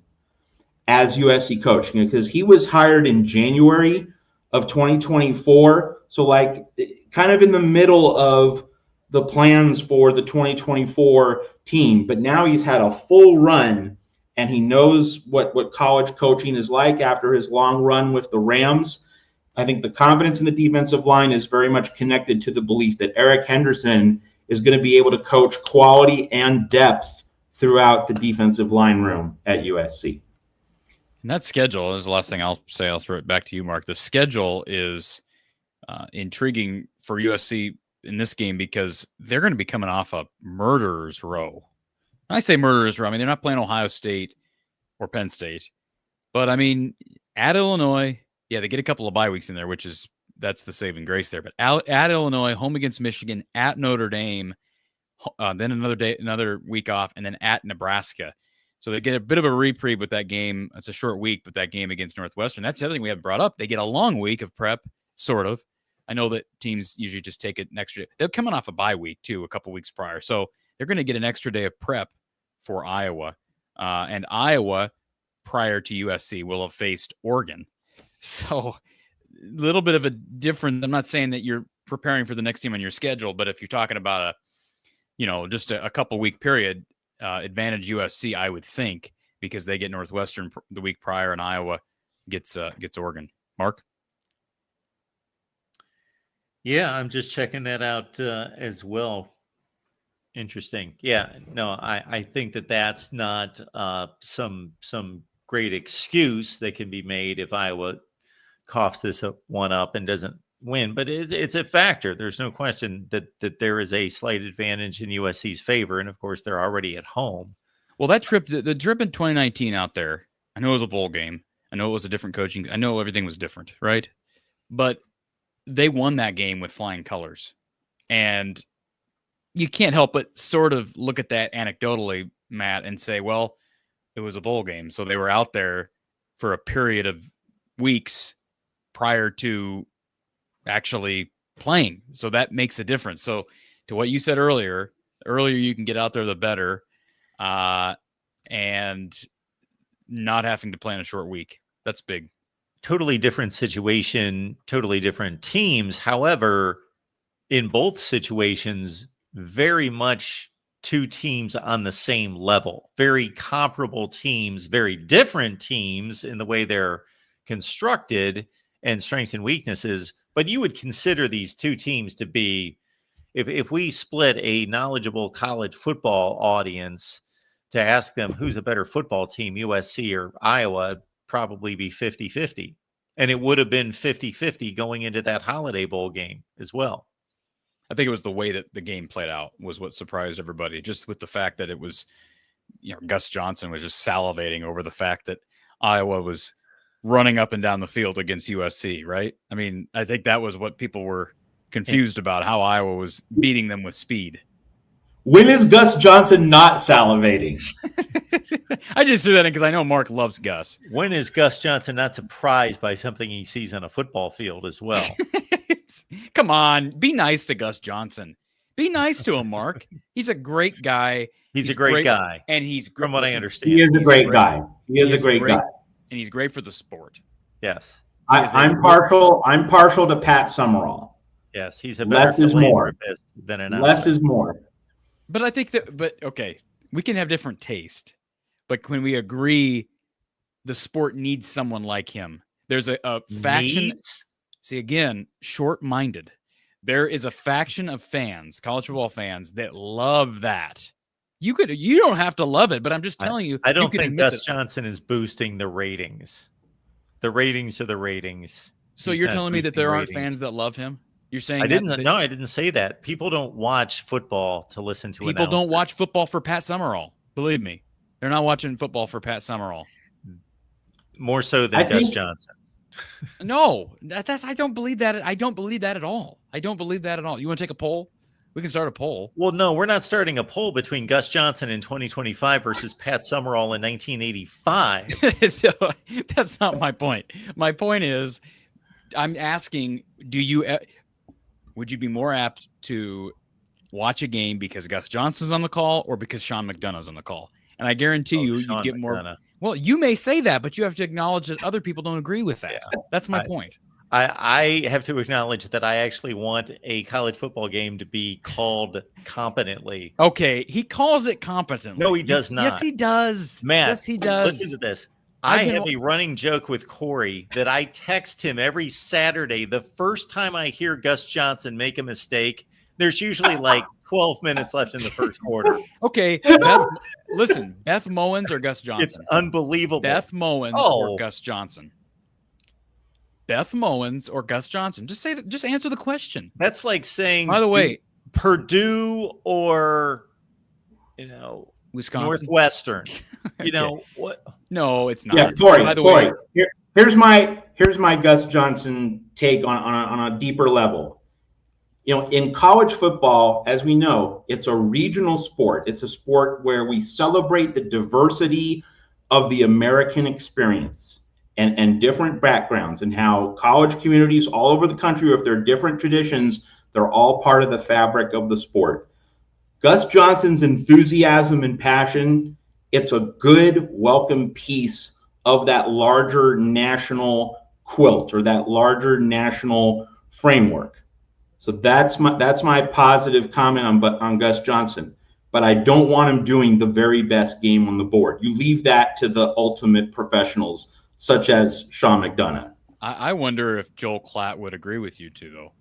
as USC coach, because he was hired in January of 2024. So, like, kind of in the middle of the plans for the 2024 team. But now he's had a full run, and he knows what college coaching is like after his long run with the Rams. I think the confidence in the defensive line is very much connected to the belief that Eric Henderson is going to be able to coach quality and depth throughout the defensive line room at USC. And that schedule is the last thing I'll say. I'll throw it back to you, Mark. The schedule is intriguing for USC in this game because they're going to be coming off a murderer's row. When I say murderer's row, they're not playing Ohio State or Penn State. But, at Illinois, yeah, they get a couple of bye weeks in there, that's the saving grace there. But at Illinois, home against Michigan, at Notre Dame, then another week off, and then at Nebraska. So they get a bit of a reprieve with that game. It's a short week, but that game against Northwestern, that's the other thing we haven't brought up. They get a long week of prep, sort of. I know that teams usually just take it an extra day. They're coming off a bye week, too, a couple weeks prior. So they're going to get an extra day of prep for Iowa. And Iowa, prior to USC, will have faced Oregon. So a little bit of a different. I'm not saying that you're preparing for the next team on your schedule, but if you're talking about just a couple week period, advantage USC, I would think, because they get Northwestern the week prior and Iowa gets Oregon. Mark? Yeah, I'm just checking that out as well. Interesting. Yeah. No, I think that's not some great excuse that can be made if Iowa coughs this one up and doesn't win, but it's a factor. There's no question that there is a slight advantage in USC's favor, and of course they're already at home. Well, that trip, the trip in 2019 out there, I know it was a bowl game. I know it was a different coaching. I know everything was different, right? But they won that game with flying colors, and you can't help but sort of look at that anecdotally, Matt, and say, well, it was a bowl game. So they were out there for a period of weeks prior to actually playing. So that makes a difference. So to what you said earlier, the earlier you can get out there, the better. And not having to play in a short week. That's big. Totally different situation, totally different teams. However, in both situations, very much two teams on the same level, very comparable teams, very different teams in the way they're constructed and strengths and weaknesses. But you would consider these two teams to be, if we split a knowledgeable college football audience to ask them who's a better football team, USC or Iowa, probably be 50-50. And it would have been 50-50 going into that Holiday Bowl game as well. I think it was the way that the game played out was what surprised everybody, just with the fact that it was, Gus Johnson was just salivating over the fact that Iowa was running up and down the field against USC, right? I mean, I think that was what people were confused about, how Iowa was beating them with speed. When is Gus Johnson not salivating? I just do that because I know Mark loves Gus. When is Gus Johnson not surprised by something he sees on a football field as well? Come on, be nice to Gus Johnson. Be nice to him, Mark. He's a great guy. He's a great guy. And he's, from what I understand, he is a great guy. He is a great guy. And he's great for the sport. Yes. I'm partial to Pat Summerall. Yes, he's a better less is more than an less is more. But I think okay, we can have different taste, but when we agree the sport needs someone like him, there's a faction. See, again, short-minded. There is a faction of fans, college football fans, that love that. You don't have to love it, but I'm just telling you. I don't think Gus Johnson is boosting the ratings. The ratings are the ratings. So you're telling me that there aren't fans that love him? You're saying I didn't say that. People don't watch football to listen to people don't watch football for Pat Summerall. Believe me, they're not watching football for Pat Summerall. More so than Gus Johnson. No, I don't believe that. I don't believe that at all. I don't believe that at all. You want to take a poll? We can start a poll. Well, no, we're not starting a poll between Gus Johnson in 2025 versus Pat Summerall in 1985. That's not my point. My point is, I'm asking, would you be more apt to watch a game because Gus Johnson's on the call or because Sean McDonough's on the call? And I guarantee you get McDonough. more. Well, you may say that, but you have to acknowledge that other people don't agree with that. Yeah. That's my point. I have to acknowledge that I actually want a college football game to be called competently. Okay, he calls it competently. No, he does not. Yes, he does. Matt, yes, he does. Listen to this. I have a running joke with Corey that I text him every Saturday. The first time I hear Gus Johnson make a mistake, there's usually like 12 minutes left in the first quarter. Okay, listen, Beth Mowins or Gus Johnson? It's unbelievable. Beth Mowins or Gus Johnson? Beth Mowins or Gus Johnson? Just answer the question. That's like saying, by the way, Purdue or Wisconsin, Northwestern. Okay. What? No, it's not. Yeah, Corey. By the way, way, here's my Gus Johnson take on a deeper level. In college football, as we know, it's a regional sport. It's a sport where we celebrate the diversity of the American experience and different backgrounds, and how college communities all over the country, if they're different traditions, they're all part of the fabric of the sport. Gus Johnson's enthusiasm and passion, it's a good, welcome piece of that larger national quilt or that larger national framework. So that's my positive comment on Gus Johnson. But I don't want him doing the very best game on the board. You leave that to the ultimate professionals, such as Sean McDonough. I wonder if Joel Klatt would agree with you two, though.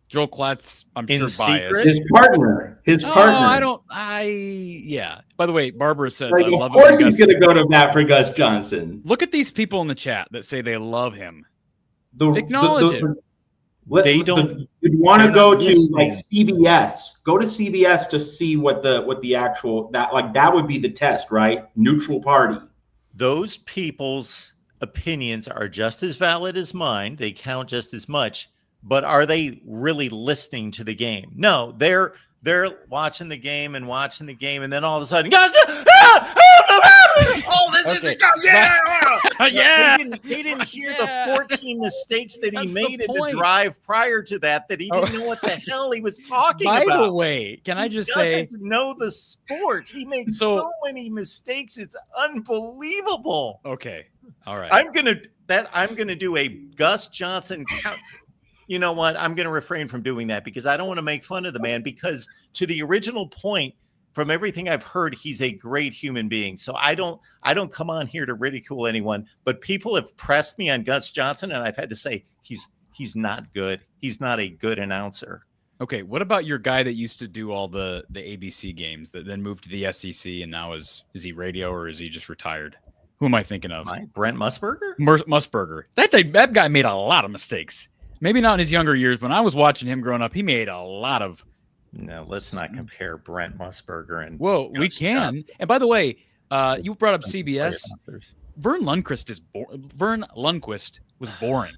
Joel Klatt's, I'm sure, secret? His partner. his Oh, partner. yeah. By the way, Barbara says, Like, I of love course him. he's going to go to bat for Gus Johnson. Look at these people in the chat that say they love him. The, Acknowledge it. They don't. You'd want to they're go not to like listening. CBS. Go to CBS to see what the actual that would be the test, right? Neutral party. Those people's opinions are just as valid as mine. They count just as much. But are they really listening to the game? No, they're watching the game, and then all of a sudden, guys, oh, this is the guy, Yeah. They didn't hear the 14 mistakes that he That's the made in the point. drive prior to that he didn't know what the hell he was talking By about. the way, can I just He say, doesn't know the sport. He makes so many mistakes. It's unbelievable. okay, all right. I'm gonna do a Gus Johnson count. You know what? I'm going to refrain from doing that because I don't want to make fun of the man, because to the original point, from everything I've heard, he's a great human being. So I don't come on here to ridicule anyone, but people have pressed me on Gus Johnson, and I've had to say he's not good. He's not a good announcer. Okay, what about your guy that used to do all the ABC games that then moved to the SEC and now is he radio or is he just retired? Who am I thinking of? Brent Musburger? Musburger. That guy made a lot of mistakes. Maybe not in his younger years. When I was watching him growing up, he made a lot of. No, let's not compare Brent Musburger and. Whoa, we can. Johnson. And by the way, you brought up CBS. Vern Lundquist was boring.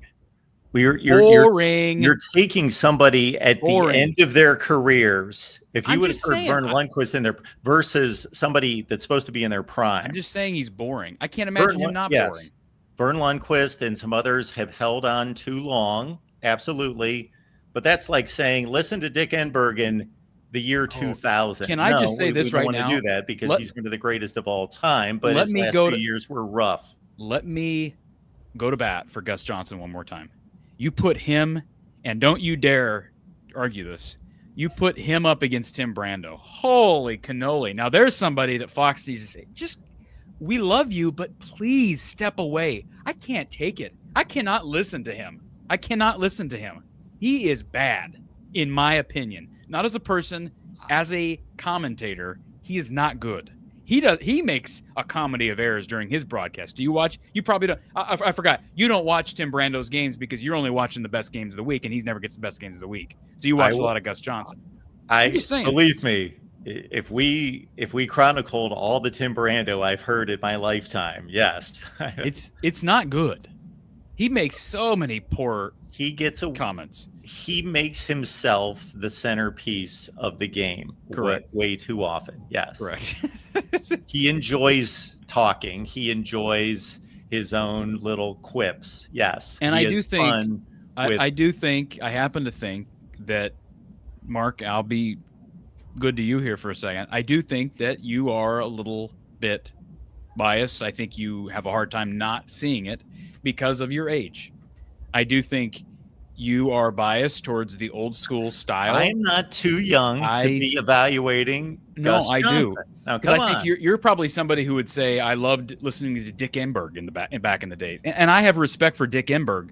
You're taking somebody at the end of their careers. If you would have heard Vern Lundquist in there versus somebody that's supposed to be in their prime. I'm just saying he's boring. I can't imagine him not boring. Vern Lundquist and some others have held on too long. Absolutely. But that's like saying, listen to Dick Enberg in the year 2000. Can I just say this right now? We don't want to do that because he's one of the greatest of all time. But his last few years were rough. Let me go to bat for Gus Johnson one more time. You put him, and don't you dare argue this, you put him up against Tim Brando. Holy cannoli. Now, there's somebody that Fox needs to say, we love you, but please step away. I can't take it. I cannot listen to him. He is bad, in my opinion. Not as a person, as a commentator, he is not good. He makes a comedy of errors during his broadcast. Do you watch? You probably don't. I forgot. You don't watch Tim Brando's games because you're only watching the best games of the week, and he never gets the best games of the week. So you watch a lot of Gus Johnson. I'm just saying. Believe me, if we chronicled all the Tim Brando I've heard in my lifetime, yes, it's not good. He makes so many poor. He gets comments. He makes himself the centerpiece of the game. Correct. Way too often. Yes. Correct. He enjoys talking. He enjoys his own little quips. Yes. And I happen to think that, Mark, I'll be good to you here for a second. I do think that you are a little bit biased. I think you have a hard time not seeing it because of your age. I do think you are biased towards the old school style. I am not too young to be evaluating. No, I do. Because I think you're probably somebody who would say, I loved listening to Dick Enberg back in the day. And I have respect for Dick Enberg,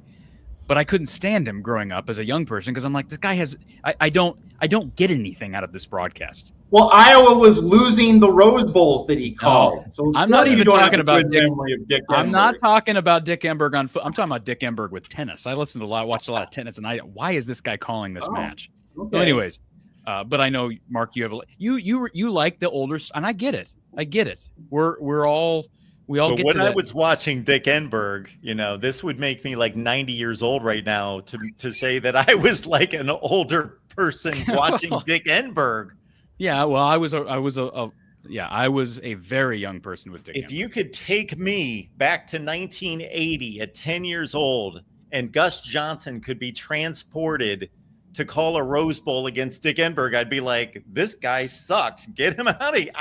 but I couldn't stand him growing up as a young person because I'm like, this guy has. I don't get anything out of this broadcast. Well, Iowa was losing the Rose Bowls that he called. So I'm not even talking about Dick. I'm not talking about Dick Enberg on foot. I'm talking about Dick Enberg with tennis. I watched a lot of tennis, and why is this guy calling this match? Okay. Well, anyways, but I know, Mark, you have you like the older, and I get it. We all get. When I was watching Dick Enberg, this would make me like 90 years old right now to say that I was like an older person watching Dick Enberg. Yeah, well, I was a very young person with Dick Enberg. If you could take me back to 1980 at 10 years old, and Gus Johnson could be transported to call a Rose Bowl against Dick Enberg, I'd be like, this guy sucks. Get him out of here.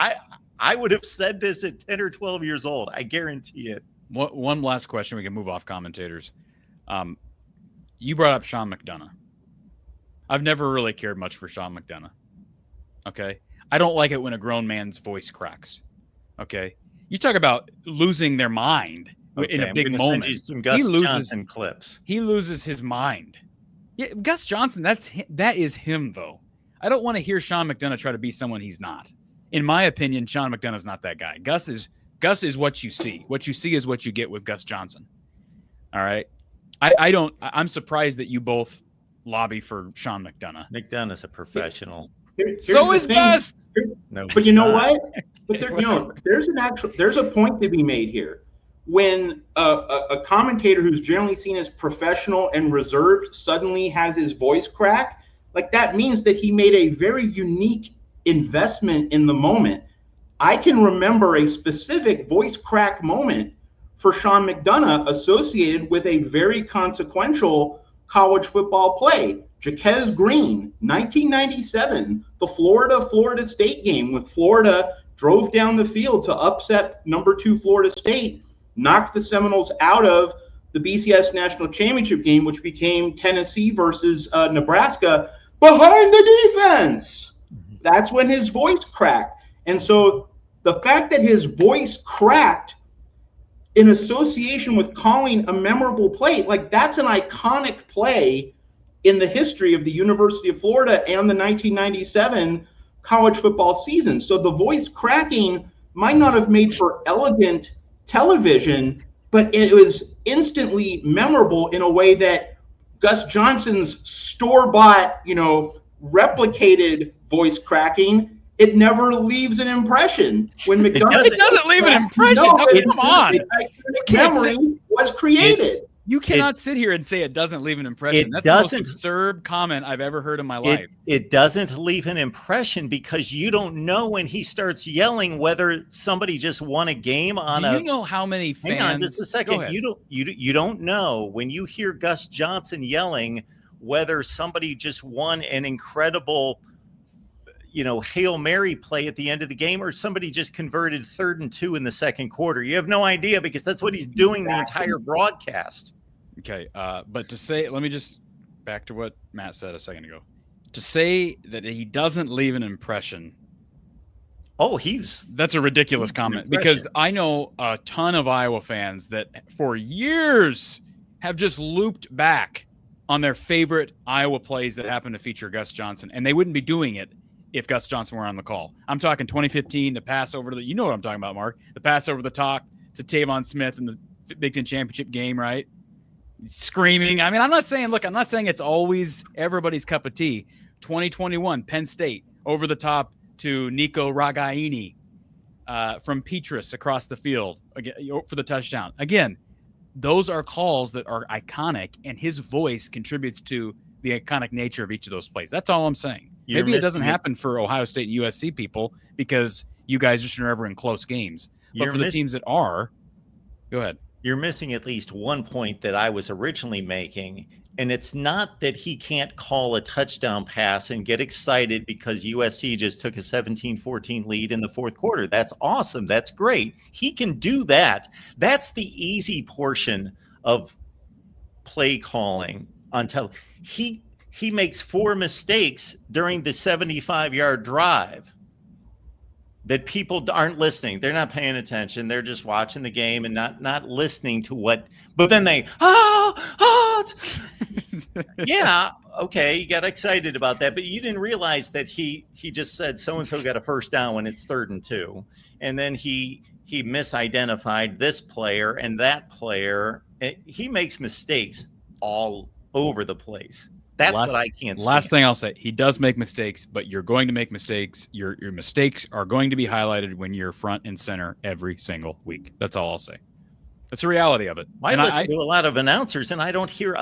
I would have said this at 10 or 12 years old. I guarantee it. One last question. We can move off commentators. You brought up Sean McDonough. I've never really cared much for Sean McDonough. Okay. I don't like it when a grown man's voice cracks. Okay. You talk about losing their mind in a big moment. Send you some Gus Johnson clips. He loses his mind. Yeah, Gus Johnson, that is him though. I don't want to hear Sean McDonough try to be someone he's not. In my opinion, Sean McDonough's not that guy. Gus is what you see. What you see is what you get with Gus Johnson. All right. I'm surprised that you both lobby for Sean McDonough. McDonough's a professional. So is Gus. No, but you know what? But there's a point to be made here. When a commentator who's generally seen as professional and reserved suddenly has his voice crack, like that means that he made a very unique investment in the moment. I can remember a specific voice crack moment for Sean McDonough associated with a very consequential college football play. Jaquez Green, 1997, the Florida State game when Florida drove down the field to upset number 2 Florida State, knocked the Seminoles out of the BCS National Championship game, which became Tennessee versus Nebraska, behind the defense. That's when his voice cracked. And so the fact that his voice cracked in association with calling a memorable play, like that's an iconic play in the history of the University of Florida and the 1997 college football season. So the voice cracking might not have made for elegant television, but it was instantly memorable in a way that Gus Johnson's store-bought, replicated voice cracking, it never leaves an impression. When McDonough it doesn't leave an impression. No, come on. Memory was created. You cannot sit here and say it doesn't leave an impression. That's the most absurd comment I've ever heard in my life. It doesn't leave an impression because you don't know when he starts yelling whether somebody just won a game on Do you know how many fans? Hang on just a second. You don't know when you hear Gus Johnson yelling whether somebody just won an incredible Hail Mary play at the end of the game or somebody just converted 3rd and 2 in the second quarter. You have no idea because that's what he's doing the entire broadcast. Okay. But to say, let me just back to what Matt said a second ago. To say that he doesn't leave an impression. Oh, that's a ridiculous comment because I know a ton of Iowa fans that for years have just looped back on their favorite Iowa plays that happen to feature Gus Johnson, and they wouldn't be doing it if Gus Johnson were on the call. I'm talking 2015, the pass over to you know what I'm talking about, Mark. The pass over the top to Tavon Smith in the Big Ten Championship game, right? Screaming. I mean, I'm not saying it's always everybody's cup of tea. 2021, Penn State, over the top to Nico Ragaini from Petrus across the field for the touchdown. Again, those are calls that are iconic, and his voice contributes to the iconic nature of each of those plays. That's all I'm saying. Maybe it doesn't happen for Ohio State and USC people because you guys just are never in close games. But for the teams that are, go ahead. You're missing at least one point that I was originally making, and it's not that he can't call a touchdown pass and get excited because USC just took a 17-14 lead in the fourth quarter. That's awesome. That's great. He can do that. That's the easy portion of play calling on television. He makes 4 mistakes during the 75-yard drive that people aren't listening. They're not paying attention. They're just watching the game and not listening to what. But then they, yeah, okay, you got excited about that, but you didn't realize that he just said so-and-so got a first down when it's 3rd and 2. And then he misidentified this player and that player. He makes mistakes all over the place. That's what I can't stand. Last thing I'll say, he does make mistakes, but you're going to make mistakes. Your mistakes are going to be highlighted when you're front and center every single week. That's all I'll say. That's the reality of it. I listen to a lot of announcers, and I don't hear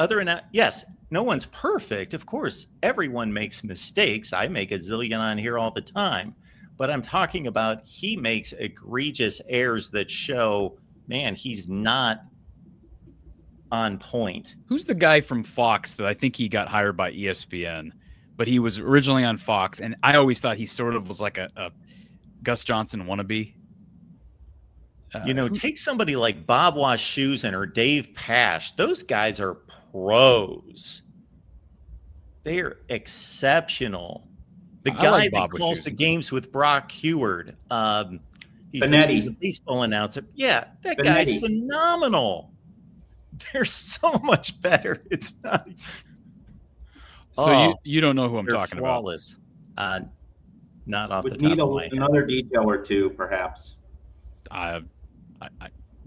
yes, no one's perfect. Of course, everyone makes mistakes. I make a zillion on here all the time. But I'm talking about he makes egregious errors that show, man, he's not on point. Who's the guy from Fox that I think he got hired by ESPN, but he was originally on Fox, and I always thought he sort of was like a Gus Johnson wannabe. Take somebody like Bob Wischusen or Dave Pasch. Those guys are pros. They're exceptional. The guy that calls the games with Brock Heward, he's a baseball announcer. Yeah, that guy's phenomenal. They're so much better. It's not. So you don't know who I'm talking flawless. Not off the Would top need of my head. another detail or two, perhaps.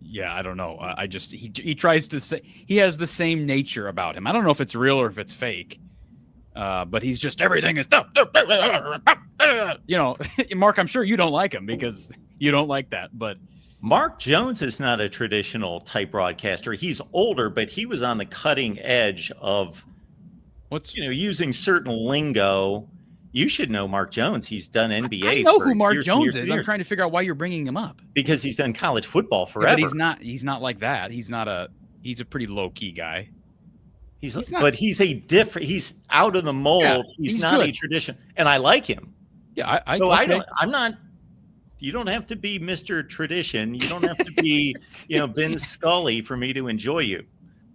Yeah, I don't know. I just he tries to say he has the same nature about him. I don't know if it's real or if it's fake. But he's just everything is Mark, I'm sure you don't like him because you don't like that. But Mark Jones is not a traditional type broadcaster. He's older, but he was on the cutting edge of using certain lingo. You should know Mark Jones. He's done NBA. I know for who Mark years Jones and is. years. I'm trying to figure out why you're bringing him up. Because he's done college football forever. Yeah, but he's not like that. He's a pretty low key guy. But he's a different. He's out of the mold. Yeah, he's not good. a tradition, and I like him. Yeah, I don't. I'm not. You don't have to be Mr. Tradition. You don't have to be, Vin Scully for me to enjoy you.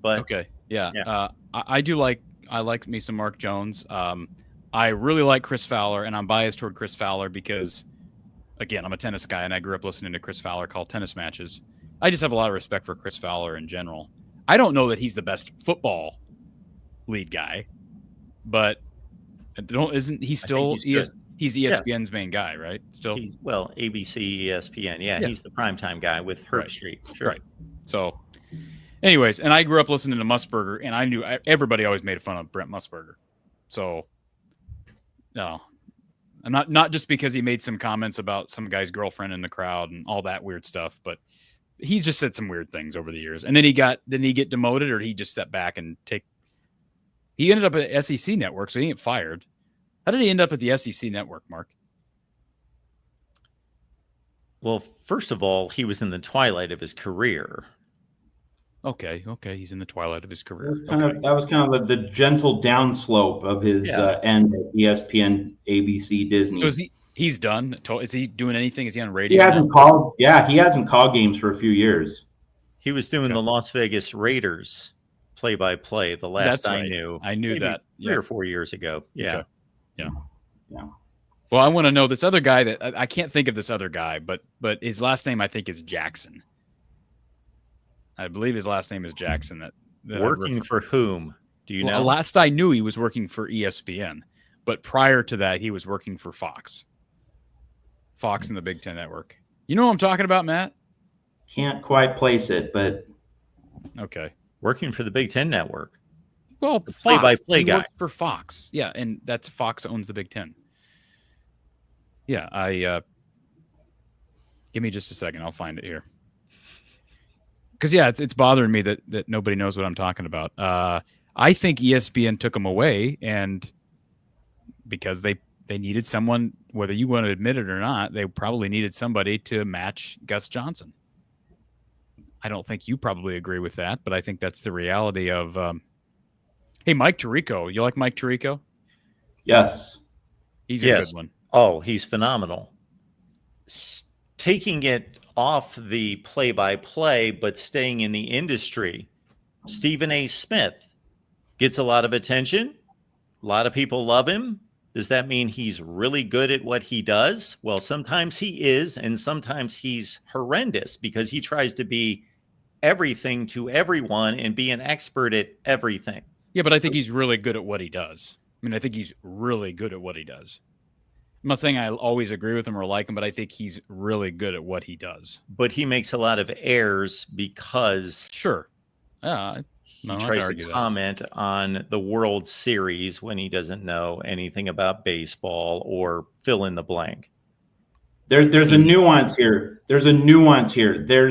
But okay, yeah. I do like. I like me some Mark Jones. I really like Chris Fowler, and I'm biased toward Chris Fowler because, again, I'm a tennis guy, and I grew up listening to Chris Fowler call tennis matches. I just have a lot of respect for Chris Fowler in general. I don't know that he's the best football lead guy, but isn't he still he's ESPN's main guy, right? Still, ABC, ESPN, yeah. He's the primetime guy with Herb Street, sure. Right. So, anyways, and I grew up listening to Musburger, and I knew everybody always made fun of Brent Musburger. So, no, I'm not just because he made some comments about some guy's girlfriend in the crowd and all that weird stuff, but he's just said some weird things over the years. And then didn't he get demoted, or did he just step back and he ended up at SEC Network, so he ain't fired. How did he end up at the SEC Network, Mark? Well, first of all, he was in the twilight of his career. Okay, he's in the twilight of his career. That was kind of the gentle downslope of his end at ESPN, ABC, Disney. So he's done? Is he doing anything? Is he on radio? He hasn't called games for a few years. He was doing the Las Vegas Raiders play-by-play. The last I knew. I knew that 3 or 4 years ago. Yeah. Okay. Yeah. Well, I want to know this other guy that I can't think of this other guy, but his last name I think is Jackson. I believe his last name is Jackson. That working for whom? Do you know? Last I knew, he was working for ESPN, but prior to that, he was working for Fox and the Big Ten Network. You know what I'm talking about, Matt? Can't quite place it, but okay. Working for the Big Ten Network. Well, the play-by-play guy worked for Fox. Yeah, and that's Fox owns the Big Ten. Yeah, give me just a second. I'll find it here. Because it's bothering me that nobody knows what I'm talking about. I think ESPN took him away, and because they needed someone, whether you want to admit it or not, they probably needed somebody to match Gus Johnson. I don't think you probably agree with that, but I think that's the reality of. Hey, Mike Tirico. You like Mike Tirico? Yes. He's a good one. Oh, he's phenomenal. Taking it off the play-by-play, but staying in the industry. Stephen A. Smith gets a lot of attention. A lot of people love him. Does that mean he's really good at what he does? Well, sometimes he is, and sometimes he's horrendous because he tries to be everything to everyone and be an expert at everything. Yeah, but I think he's really good at what he does. I mean, I think he's really good at what he does. I'm not saying I always agree with him or like him, but I think he's really good at what he does. But he makes a lot of errors because he tries to comment on the World Series when he doesn't know anything about baseball or fill in the blank. There's a nuance here. There's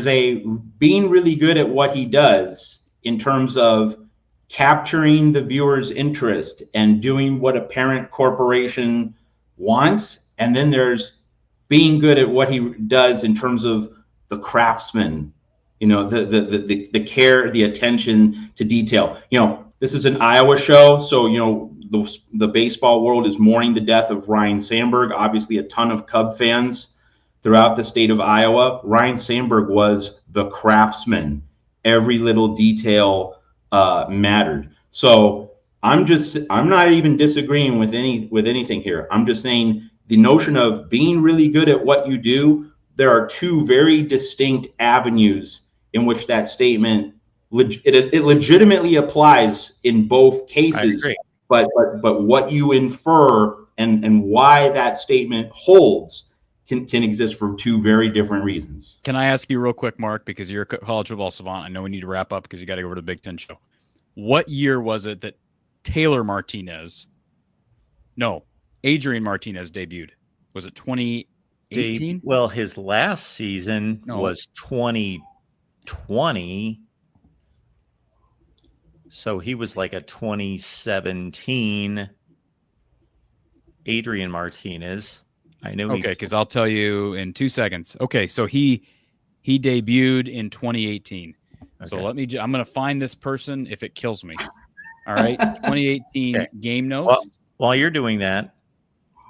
a being really good at what he does in terms of capturing the viewer's interest and doing what a parent corporation wants, and then there's being good at what he does in terms of the craftsman, the care, the attention to detail. This is an Iowa show, so the baseball world is mourning the death of Ryan Sandberg. Obviously, a ton of Cub fans throughout the state of Iowa. Ryan Sandberg was the craftsman. Every little detail mattered. So I'm not even disagreeing with anything here. I'm just saying the notion of being really good at what you do, there are two very distinct avenues in which that statement it legitimately applies in both cases. I agree. But what you infer and why that statement holds can exist for two very different reasons. Can I ask you real quick, Mark, because you're a college football savant? I know we need to wrap up because you got to go over to the Big Ten show. What year was it that Adrian Martinez debuted? Was it 2018? Well, his last season was 2020. So he was like a 2017 Adrian Martinez. I know. Okay, because I'll tell you in 2 seconds. Okay, so he debuted in 2018. Okay. So I'm going to find this person if it kills me. All right, 2018 game notes. Well, while you're doing that,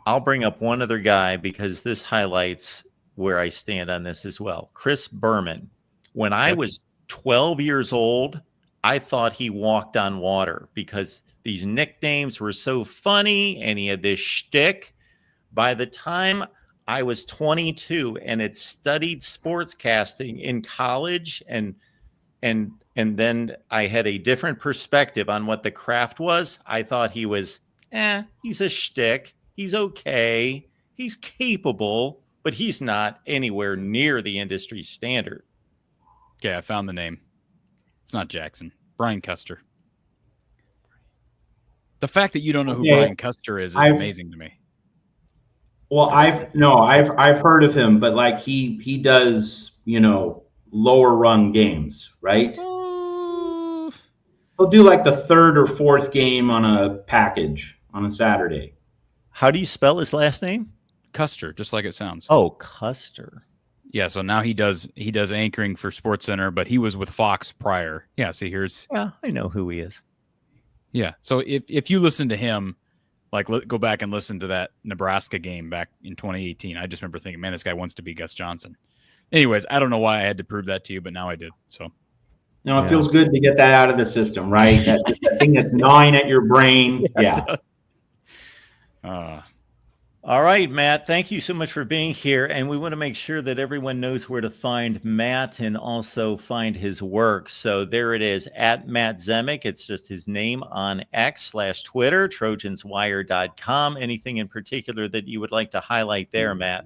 I'll bring up one other guy because this highlights where I stand on this as well. Chris Berman. When I was 12 years old, I thought he walked on water because these nicknames were so funny and he had this shtick. By the time I was 22 and had studied sportscasting in college and then I had a different perspective on what the craft was, I thought he was, he's a shtick. He's okay. He's capable, but he's not anywhere near the industry standard. Okay, I found the name. It's not Jackson. Brian Custer. The fact that you don't know who Brian Custer is amazing to me. Well, I've heard of him, but like he does, lower run games, right? He'll do like the third or fourth game on a package on a Saturday. How do you spell his last name? Custer, just like it sounds. Oh, Custer. Yeah, so now he does anchoring for SportsCenter, but he was with Fox prior. Yeah, see here's. Yeah, I know who he is. Yeah, so if you listen to him, like go back and listen to that Nebraska game back in 2018, I just remember thinking, man, this guy wants to be Gus Johnson. Anyways, I don't know why I had to prove that to you, but now I did. So. No, it feels good to get that out of the system, right? That thing that's gnawing at your brain. Yeah. All right, Matt, thank you so much for being here. And we want to make sure that everyone knows where to find Matt and also find his work. So there it is, at Matt Zemek. It's just his name on X/Twitter, trojanswire.com. Anything in particular that you would like to highlight there, Matt?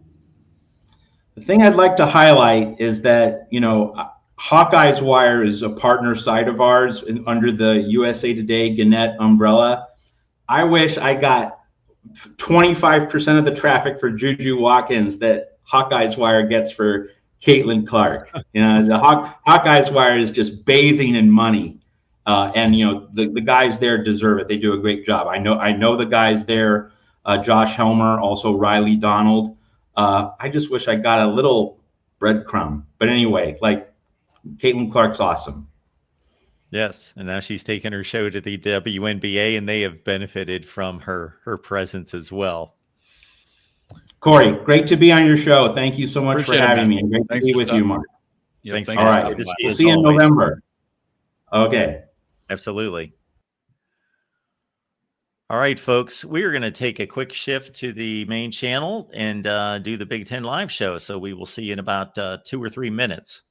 The thing I'd like to highlight is that, Hawkeyes Wire is a partner site of ours under the USA Today Gannett umbrella. I wish I got 25% of the traffic for Juju Watkins that Hawkeyes Wire gets for Caitlin Clark. The Hawkeyes Wire is just bathing in money, and the guys there deserve it. They do a great job. I know the guys there, Josh Helmer, also Riley Donald. I just wish I got a little breadcrumb. But anyway, like Caitlin Clark's awesome. Yes, and now she's taken her show to the WNBA, and they have benefited from her presence as well. Corey, great to be on your show. Thank you so much for having me, and great to be with you, Mark. Yeah, thanks. All right, we'll see you in November. Okay. Absolutely. All right, folks, we are going to take a quick shift to the main channel and do the Big Ten Live show. So we will see you in about 2 or 3 minutes.